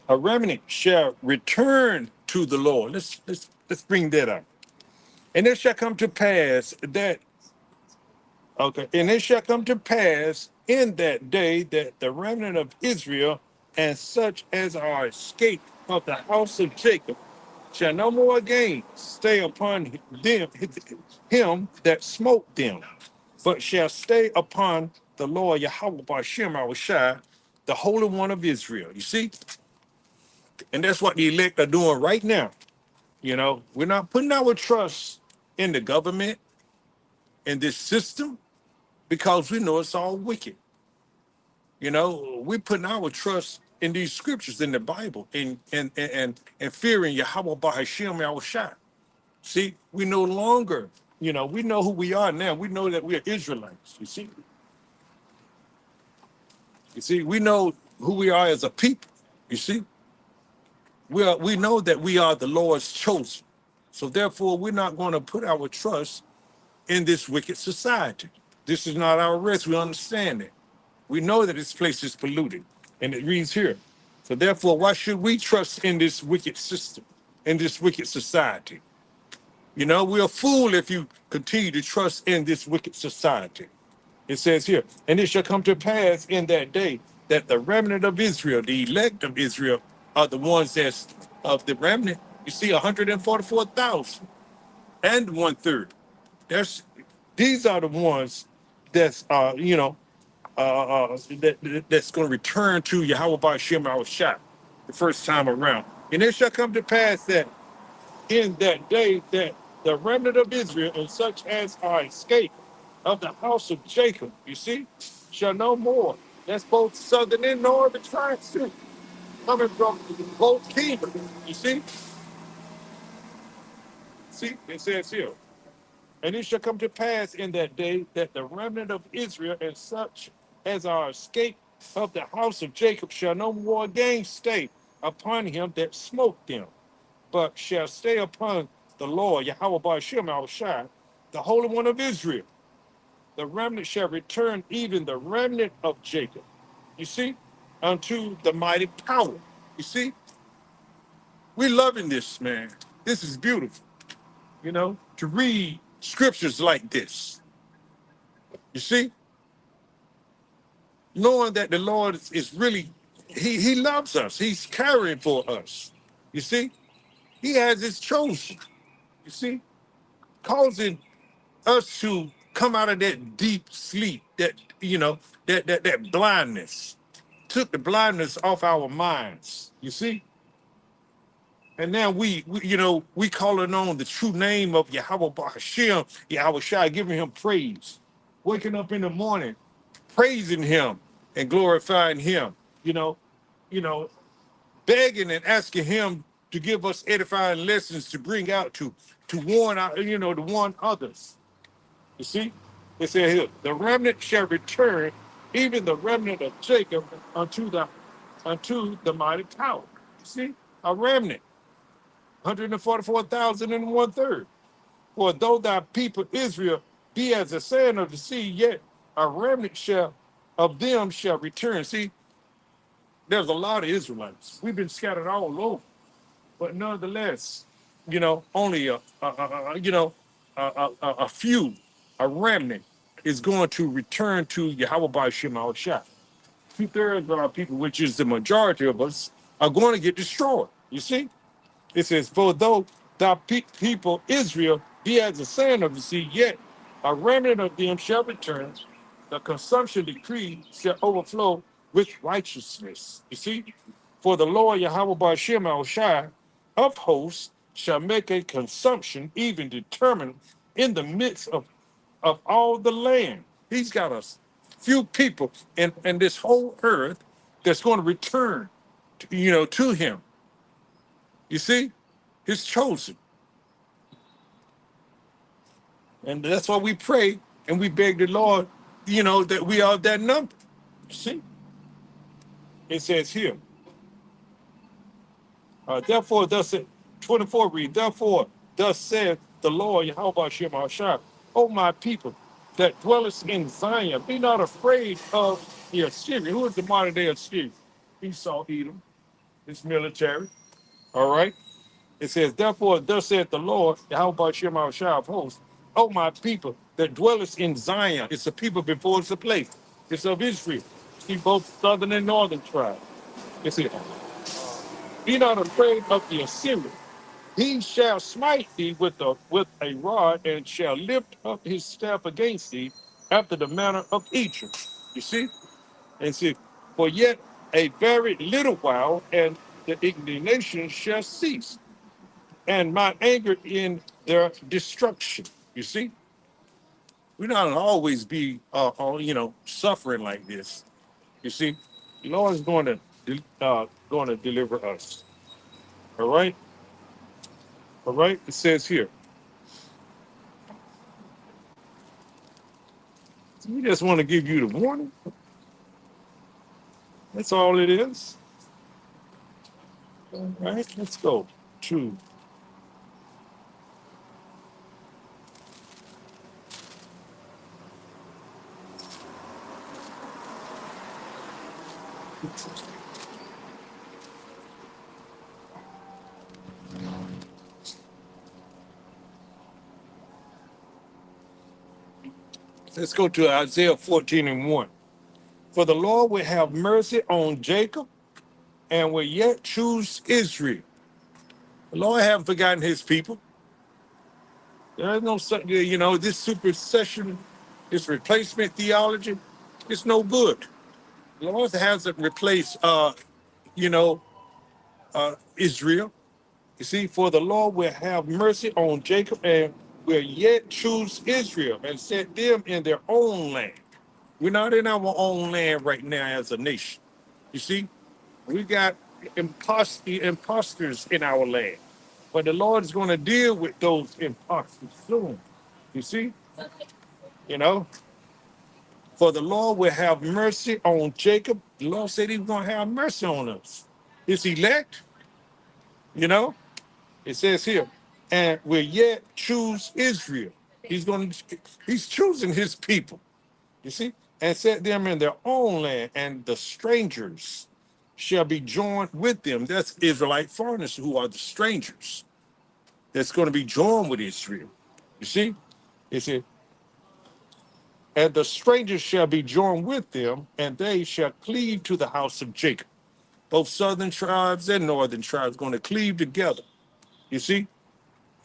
[SPEAKER 1] a remnant shall return to the Lord. Let's bring that up. And it shall come to pass that and it shall come to pass in that day that the remnant of Israel and such as are escaped of the house of Jacob shall no more again stay upon him that smote them, but shall stay upon the Lord Yahweh Ba'ashem our Shai, the Holy One of Israel. You see? And that's what the elect are doing right now. We're not putting our trust in the government, in this system, because we know it's all wicked. We're putting our trust in these scriptures in the Bible, and fearing Yahweh Ba'ashem our Shai. See, we no longer, we know who we are now. We know that we are Israelites. We know who we are as a people. You see, we know that we are the Lord's chosen. So therefore, we're not going to put our trust in this wicked society. This is not our rest. We understand it. We know that this place is polluted, and it reads here. So therefore, why should we trust in this wicked system, in this wicked society? We're a fool if you continue to trust in this wicked society. It says here, and it shall come to pass in that day that the remnant of Israel, the elect of Israel, are the ones that's of the remnant. You see, 144,000. and 1/3. That's these are the ones that's that's going to return to Yahweh by Shem Shah the first time around. And it shall come to pass that in that day that the remnant of Israel and such as are escaped of the house of Jacob, you see, shall no more. That's both southern and northern tribes too, coming from both kingdoms. You see, it says here. And it shall come to pass in that day that the remnant of Israel and such as are escaped of the house of Jacob shall no more again stay upon him that smote them, but shall stay upon the Lord, Yahweh Ba'ashem Al Shai, the Holy One of Israel. The remnant shall return, even the remnant of Jacob, you see, unto the mighty power. You see, we loving this, man. This is beautiful, to read scriptures like this. You see, knowing that the Lord is really, he loves us. He's caring for us. You see, he has his chosen, you see, causing us to come out of that deep sleep, that blindness, took the blindness off our minds, you see. And now we calling on the true name of Yahweh Hashem, Yahweh Shai, giving him praise, waking up in the morning, praising him and glorifying him, you know, you know, begging and asking him to give us edifying lessons to bring out to warn out, to warn others. You see, it said here, the remnant shall return, even the remnant of Jacob unto the mighty tower. You see, a remnant, 144,000 and 1/3. For though thy people Israel be as the sand of the sea, yet a remnant of them shall return. See, there's a lot of Israelites. We've been scattered all over, but nonetheless, only a few, a remnant is going to return to Yahweh by Shema Shai. 2/3 of our people, which is the majority of us, are going to get destroyed. You see? It says, for though thy people Israel be as the sand of the sea, yet a remnant of them shall return. The consumption decree shall overflow with righteousness. You see? For the Lord Yahweh Ba'ashem Al Shai of hosts shall make a consumption even determined in the midst of all the land. He's got a few people in this whole earth that's going to return to him. You see, his chosen. And that's why we pray and we beg the Lord, that we are that number. You see, it says here, therefore, thus, 24 read, therefore, thus saith the Lord, Yahweh Shem Shah, O my people that dwellest in Zion, be not afraid of the Assyrian. Who is the modern day Assyrian? Esau, Edom, his military. All right. It says, therefore, thus saith the Lord, Yahweh Shema Shah of hosts, O my people that dwellest in Zion. It's a people before it's a place. It's of Israel. See, both southern and northern tribes. It says, be not afraid of the Assyrian. He shall smite thee with a rod and shall lift up his staff against thee after the manner of Egypt. You see? And see, for yet a very little while, and the indignation shall cease and my anger in their destruction. You see, we don't always be, suffering like this. You see, the Lord is going to deliver us. All right, all right. It says here, we just want to give you the warning. That's all it is. All right, let's go to. Let's go to Isaiah 14 and 1. For the Lord will have mercy on Jacob and will yet choose Israel. The Lord haven't forgotten his people. There's no such, this supersession, this replacement theology, it's no good. The Lord hasn't replaced, you know, Israel. You see, for the Lord will have mercy on Jacob and will yet choose Israel and set them in their own land. We're not in our own land right now as a nation. You see, we got imposters in our land. But the Lord is going to deal with those imposters soon. You see, you know, for the Lord will have mercy on Jacob. The Lord said he's going to have mercy on us. His elect, you know, it says here, and will yet choose Israel. He's choosing his people, you see, and set them in their own land, and the strangers shall be joined with them. That's Israelite foreigners who are the strangers that's going to be joined with Israel. You see, it said, and the strangers shall be joined with them, and they shall cleave to the house of Jacob. Both southern tribes and northern tribes going to cleave together. You see,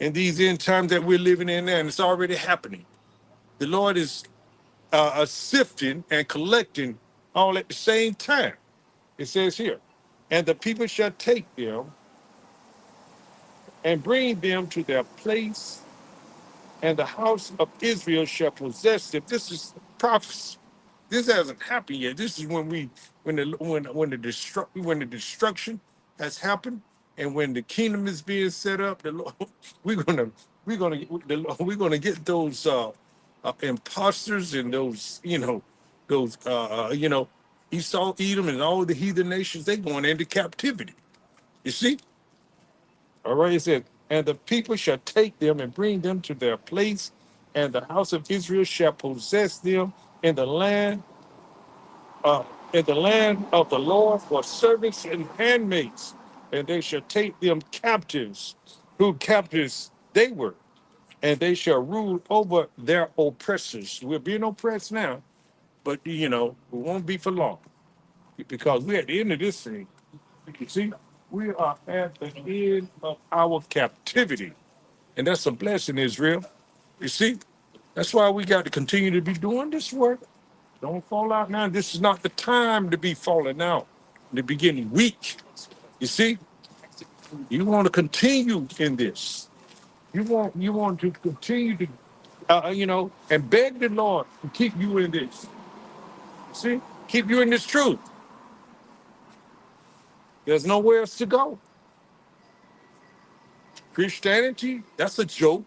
[SPEAKER 1] in these end times that we're living in now, and it's already happening. The Lord is sifting and collecting all at the same time. It says here, and the people shall take them and bring them to their place, and the house of Israel shall possess them. This is prophecy. This hasn't happened yet. This is when the destruction has happened, and when the kingdom is being set up. The Lord, we're gonna we're gonna get those imposters and those those Esau, Edom, and all the heathen nations. They going into captivity. You see. All right, it says, and the people shall take them and bring them to their place, and the house of Israel shall possess them in the land, uh, in the land of the Lord for servants and handmaids, and they shall take them captives, who captives they were, and they shall rule over their oppressors. We're being oppressed now, but we won't be for long because we're at the end of this thing. You see, we are at the end of our captivity. And that's a blessing, Israel. You see, that's why we got to continue to be doing this work. Don't fall out now. This is not the time to be falling out, to be getting weak. You see, you want to continue in this. You want to continue to, and beg the Lord to keep you in this. You see, keep you in this truth. There's nowhere else to go. Christianity, that's a joke.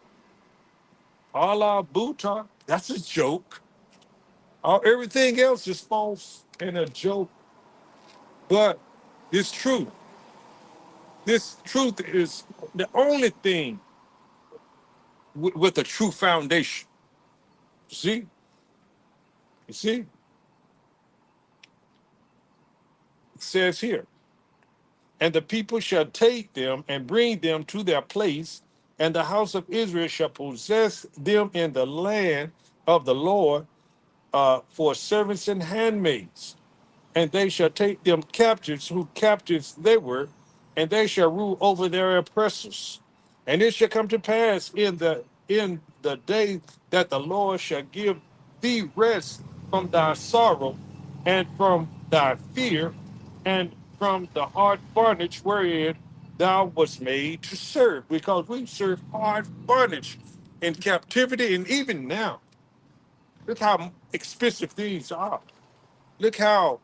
[SPEAKER 1] Allah Buddha, that's a joke. Everything else is false and a joke. But this truth is the only thing with a true foundation. See? You see? It says here, and the people shall take them and bring them to their place, and the house of Israel shall possess them in the land of the Lord for servants and handmaids. And they shall take them captives, who captives they were, and they shall rule over their oppressors. And it shall come to pass in the day that the Lord shall give thee rest from thy sorrow, and from thy fear, and from the hard bondage wherein thou wast made to serve, because we serve hard bondage in captivity, and even now, look how expensive things are. Look how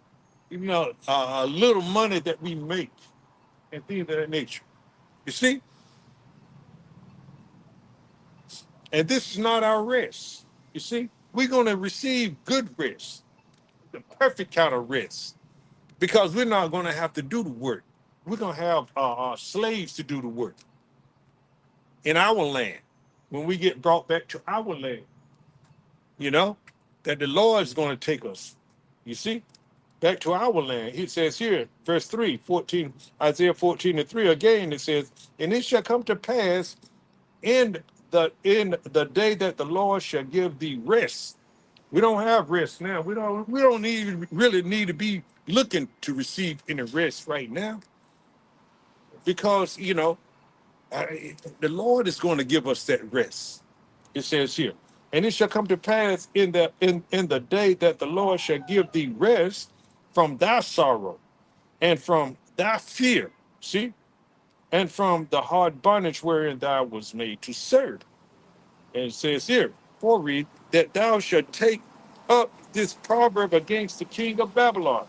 [SPEAKER 1] little money that we make and things of that nature. You see, and this is not our rest. You see, we're going to receive good rest, the perfect kind of rest, because we're not going to have to do the work. We're going to have slaves to do the work in our land when we get brought back to our land. You know, that the Lord is going to take us. You see, back to our land. He says here, verse 3, 14, Isaiah 14 and 3 again, it says, and it shall come to pass in the day that the Lord shall give thee rest. We don't have rest now. We don't really need to be looking to receive any rest right now, because the Lord is going to give us that rest. It says here, and it shall come to pass in the day that the Lord shall give thee rest from thy sorrow and from thy fear. See, and from the hard bondage wherein thou was made to serve. And it says here, for read, that thou shalt take up this proverb against the king of Babylon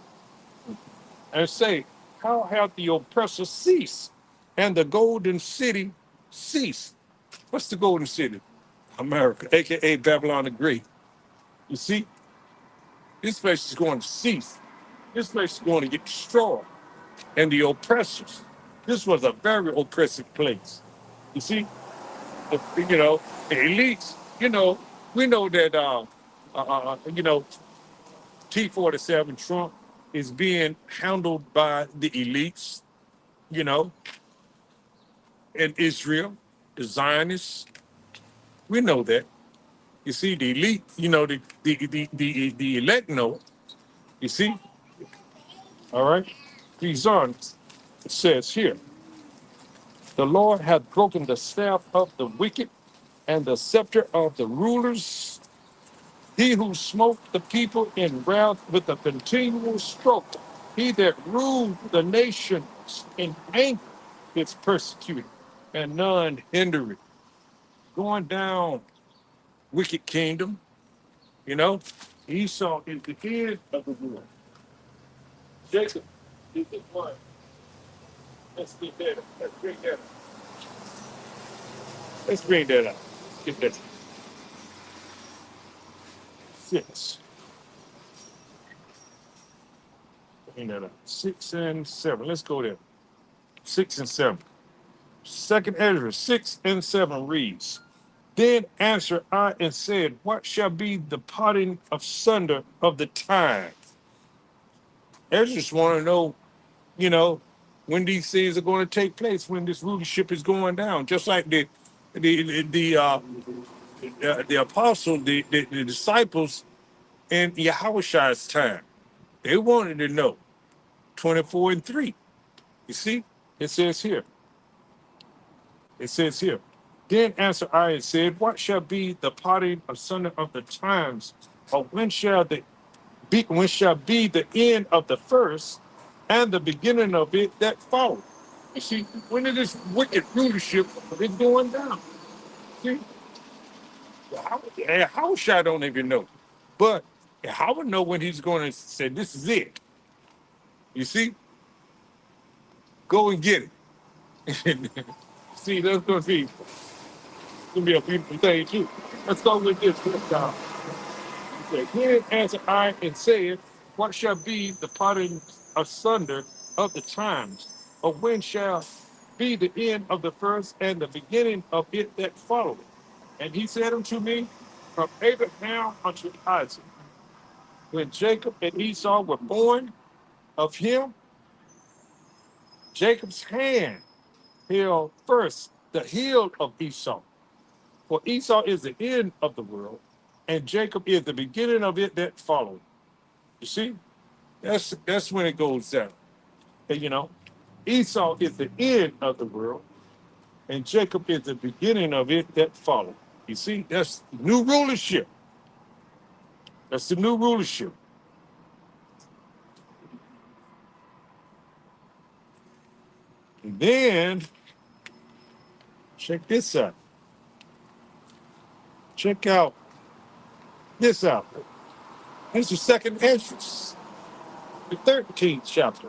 [SPEAKER 1] and say, how hath the oppressor ceased and the golden city ceased? What's the golden city? America, aka Babylon the Great. You see, this place is going to cease. This place is going to get destroyed. And the oppressors. This was a very oppressive place. You see, you know, the elites, we know that, T-47 Trump is being handled by the elites, you know, in Israel, the Zionists. We know that. You see, the elite, the elect know. You see, all right. These on it says here, the Lord hath broken the staff of the wicked and the scepter of the rulers. He who smote the people in wrath with a continual stroke, he that ruled the nations in anger is persecuted, and none hinder it. Going down, wicked kingdom, you know. Esau is the end of the world. Jacob is the one. Let's get that. Let's bring that up. Let's bring that up. Let's get that. Six. Bring that up. 6 and 7. Let's go there. 6 and 7. Second Ezra 6 and 7 reads, then answered I and said, what shall be the parting of sunder of the time? Ezra just want to know, you know, when these things are going to take place, when this rulership is going down, just like the apostle, the disciples in Yahushua's time. They wanted to know 24 and 3. You see, it says here. It says here. Then answered I and said, what shall be the parting asunder of the times, or when shall be the end of the first and the beginning of it that followed? You see, when it is wicked rulership is going down. See, how I don't even know. But how would know when he's going to say this is it? You see, go and get it. See, that's gonna be a beautiful thing too. Let's go with this. Then answered I and said, what shall be the parting asunder of the times? Or when shall be the end of the first and the beginning of it that followeth? And he said unto me, from Abraham unto Isaac, when Jacob and Esau were born of him, Jacob's hand held first the heel of Esau. For Esau is the end of the world, and Jacob is the beginning of it that followeth. You see? That's when it goes down. And, Esau is the end of the world, and Jacob is the beginning of it that followed. You see, that's new rulership. That's the new rulership. And then check this out. Check out this out. This is second entrance, the 13th chapter,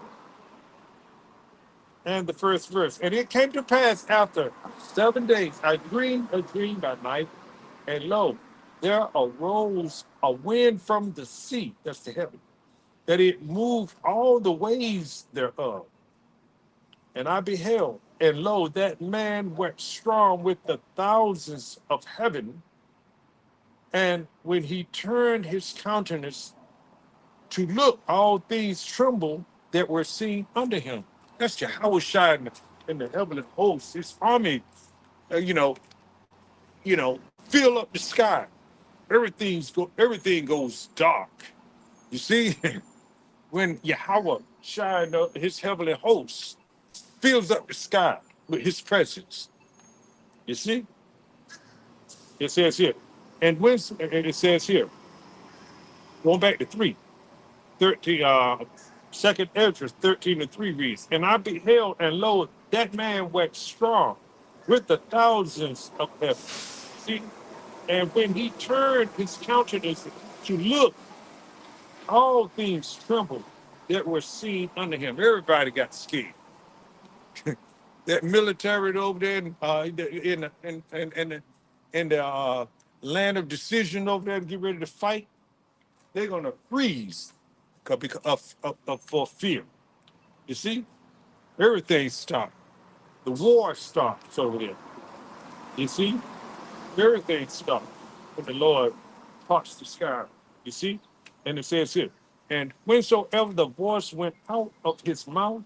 [SPEAKER 1] and the first verse. And it came to pass after 7 days, I dreamed a dream by night, and lo, there arose a wind from the sea, that's the heaven, that it moved all the waves thereof. And I beheld, and lo, that man went strong with the thousands of heaven. And when he turned his countenance to look, all things trembled that were seen under him. That's Yahweh shining in the heavenly hosts. His army, uh, you know, fill up the sky. Everything goes dark. You see, when Yahweh shine his heavenly hosts, fills up the sky with his presence. You see? It says here, and when it says here, going back to 13, second Ezra 13:3 reads, and I beheld, and lo, that man waxed strong with the thousands of heaven. See, and when he turned his countenance to look, all things trembled that were seen under him. Everybody got scared. That military over there in the land of decision over there, get ready to fight. They're gonna freeze because for fear. You see, everything stopped. The war stopped over there. You see, everything stopped when the Lord touched the sky. You see, and it says here, and whensoever the voice went out of his mouth,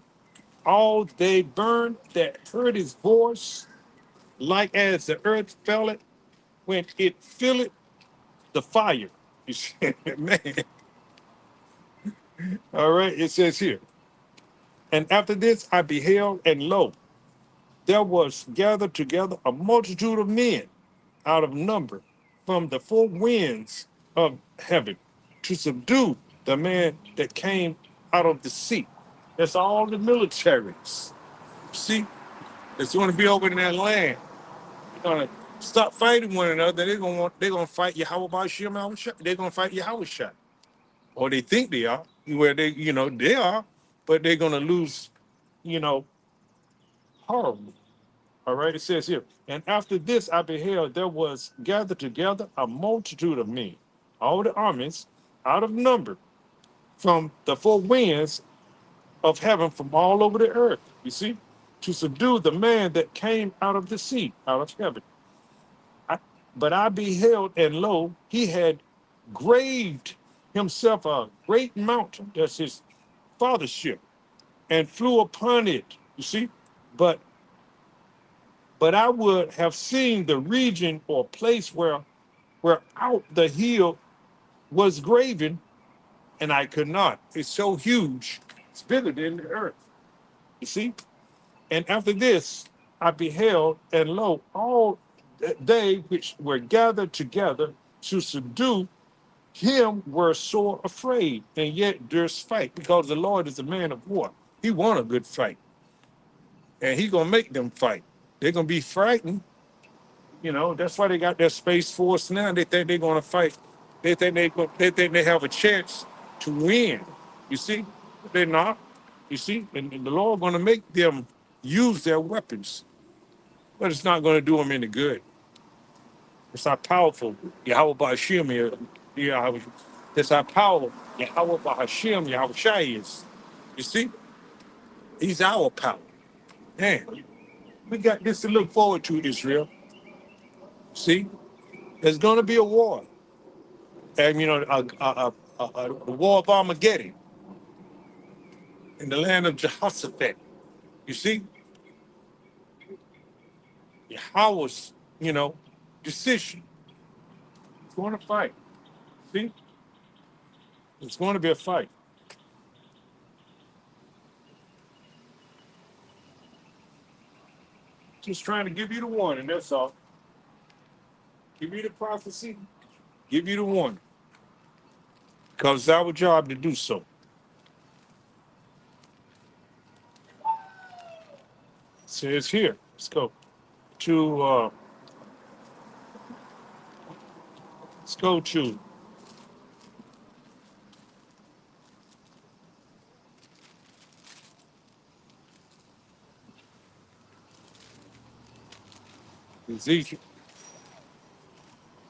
[SPEAKER 1] all they burned that heard his voice, like as the earth fell it when it filled the fire. You see, man. All right, it says here, and after this I beheld, and lo, there was gathered together a multitude of men out of number from the four winds of heaven to subdue the man that came out of the sea. That's all the militaries. See, it's going to be over in that land. They're going to stop fighting one another. They're going to fight Yahweh Bashim Al Shah. They're going to fight Yahweh Shah. Or they think they are, where they are, but they're going to lose, horribly. All right, it says here, and after this I beheld there was gathered together a multitude of men, all the armies out of number, from the four winds of heaven, from all over the earth, you see, to subdue the man that came out of the sea, out of heaven. I, but I beheld, and lo, he had graved himself a great mountain, that's his father's ship, and flew upon it, you see, but I would have seen the region or place where out the hill was graven, and I could not. It's so huge, it's bigger than the earth. You see? And after this I beheld, and lo, all they which were gathered together to subdue him were sore afraid, and yet durst fight, because the Lord is a man of war. He won a good fight, and he gonna make them fight. They're gonna be frightened. That's why they got their space force now. They think they're going to fight. They think they have a chance to win. You see, they're not. You see, and the Lord going to make them use their weapons, but it's not going to do them any good. It's how powerful Yahweh Ba'ashim is. That's how powerful Yahweh Ba'ashim, Yahweh Shai is. You see, he's our power. Man, we got this to look forward to, Israel. See, there's going to be a war. And the war of Armageddon in the land of Jehoshaphat. You see, Yahweh's, decision. It's going to fight. See, it's going to be a fight. Just trying to give you the warning. That's all. Give you the prophecy. Give you the warning. Because it's our job to do so. It says here. Let's go to Ezekiel.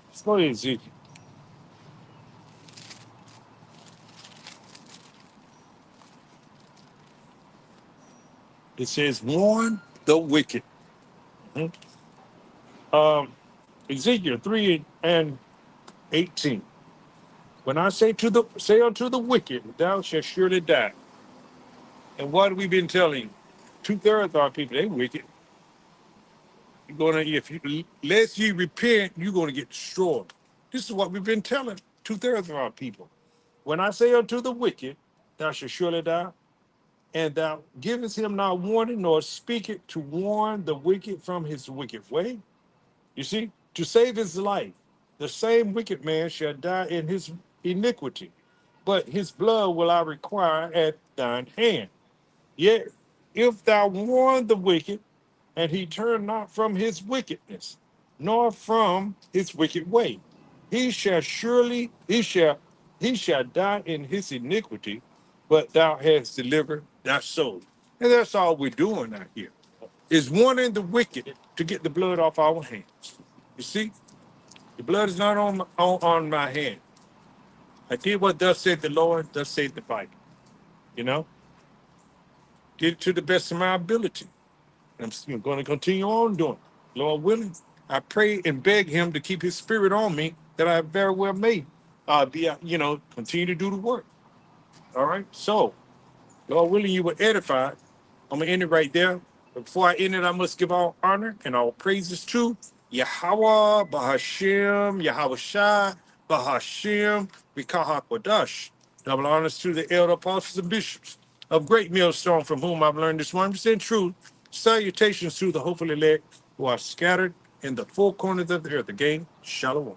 [SPEAKER 1] Let's go to Ezekiel. It says, warn the wicked. Mhm. Ezekiel 3:18. When I say unto the wicked, thou shalt surely die. And what have we been telling you? 2/3 of our people, they wicked. Unless ye repent, you're gonna get destroyed. This is what we've been telling 2/3 of our people. When I say unto the wicked, thou shalt surely die, and thou givest him not warning, nor speak it to warn the wicked from his wicked way. You see? to save his life. The same wicked man shall die in his iniquity, but his blood will I require at thine hand. Yet if thou warn the wicked, and he turn not from his wickedness, nor from his wicked way, he shall die in his iniquity, but thou hast delivered thy soul. And that's all we're doing out here, is warning the wicked to get the blood off our hands. You see, the blood is not on my hand. I did what thus said the Lord, thus said the Bible. You know, did it to the best of my ability. I'm going to continue on doing it. Lord willing, I pray and beg him to keep his spirit on me that I very well may continue to do the work. All right. So, Lord willing, you were edified. I'm going to end it right there. But before I end it, I must give all honor and all praises to Yahweh, Bahashem, Yahweh Shai, Bahashem, Rikaha Kodash. Double honors to the elder apostles and bishops of Great Millstone, from whom I've learned this 100% truth. Salutations to the hopeful elect who are scattered in the four corners of the earth. Again, Shalom.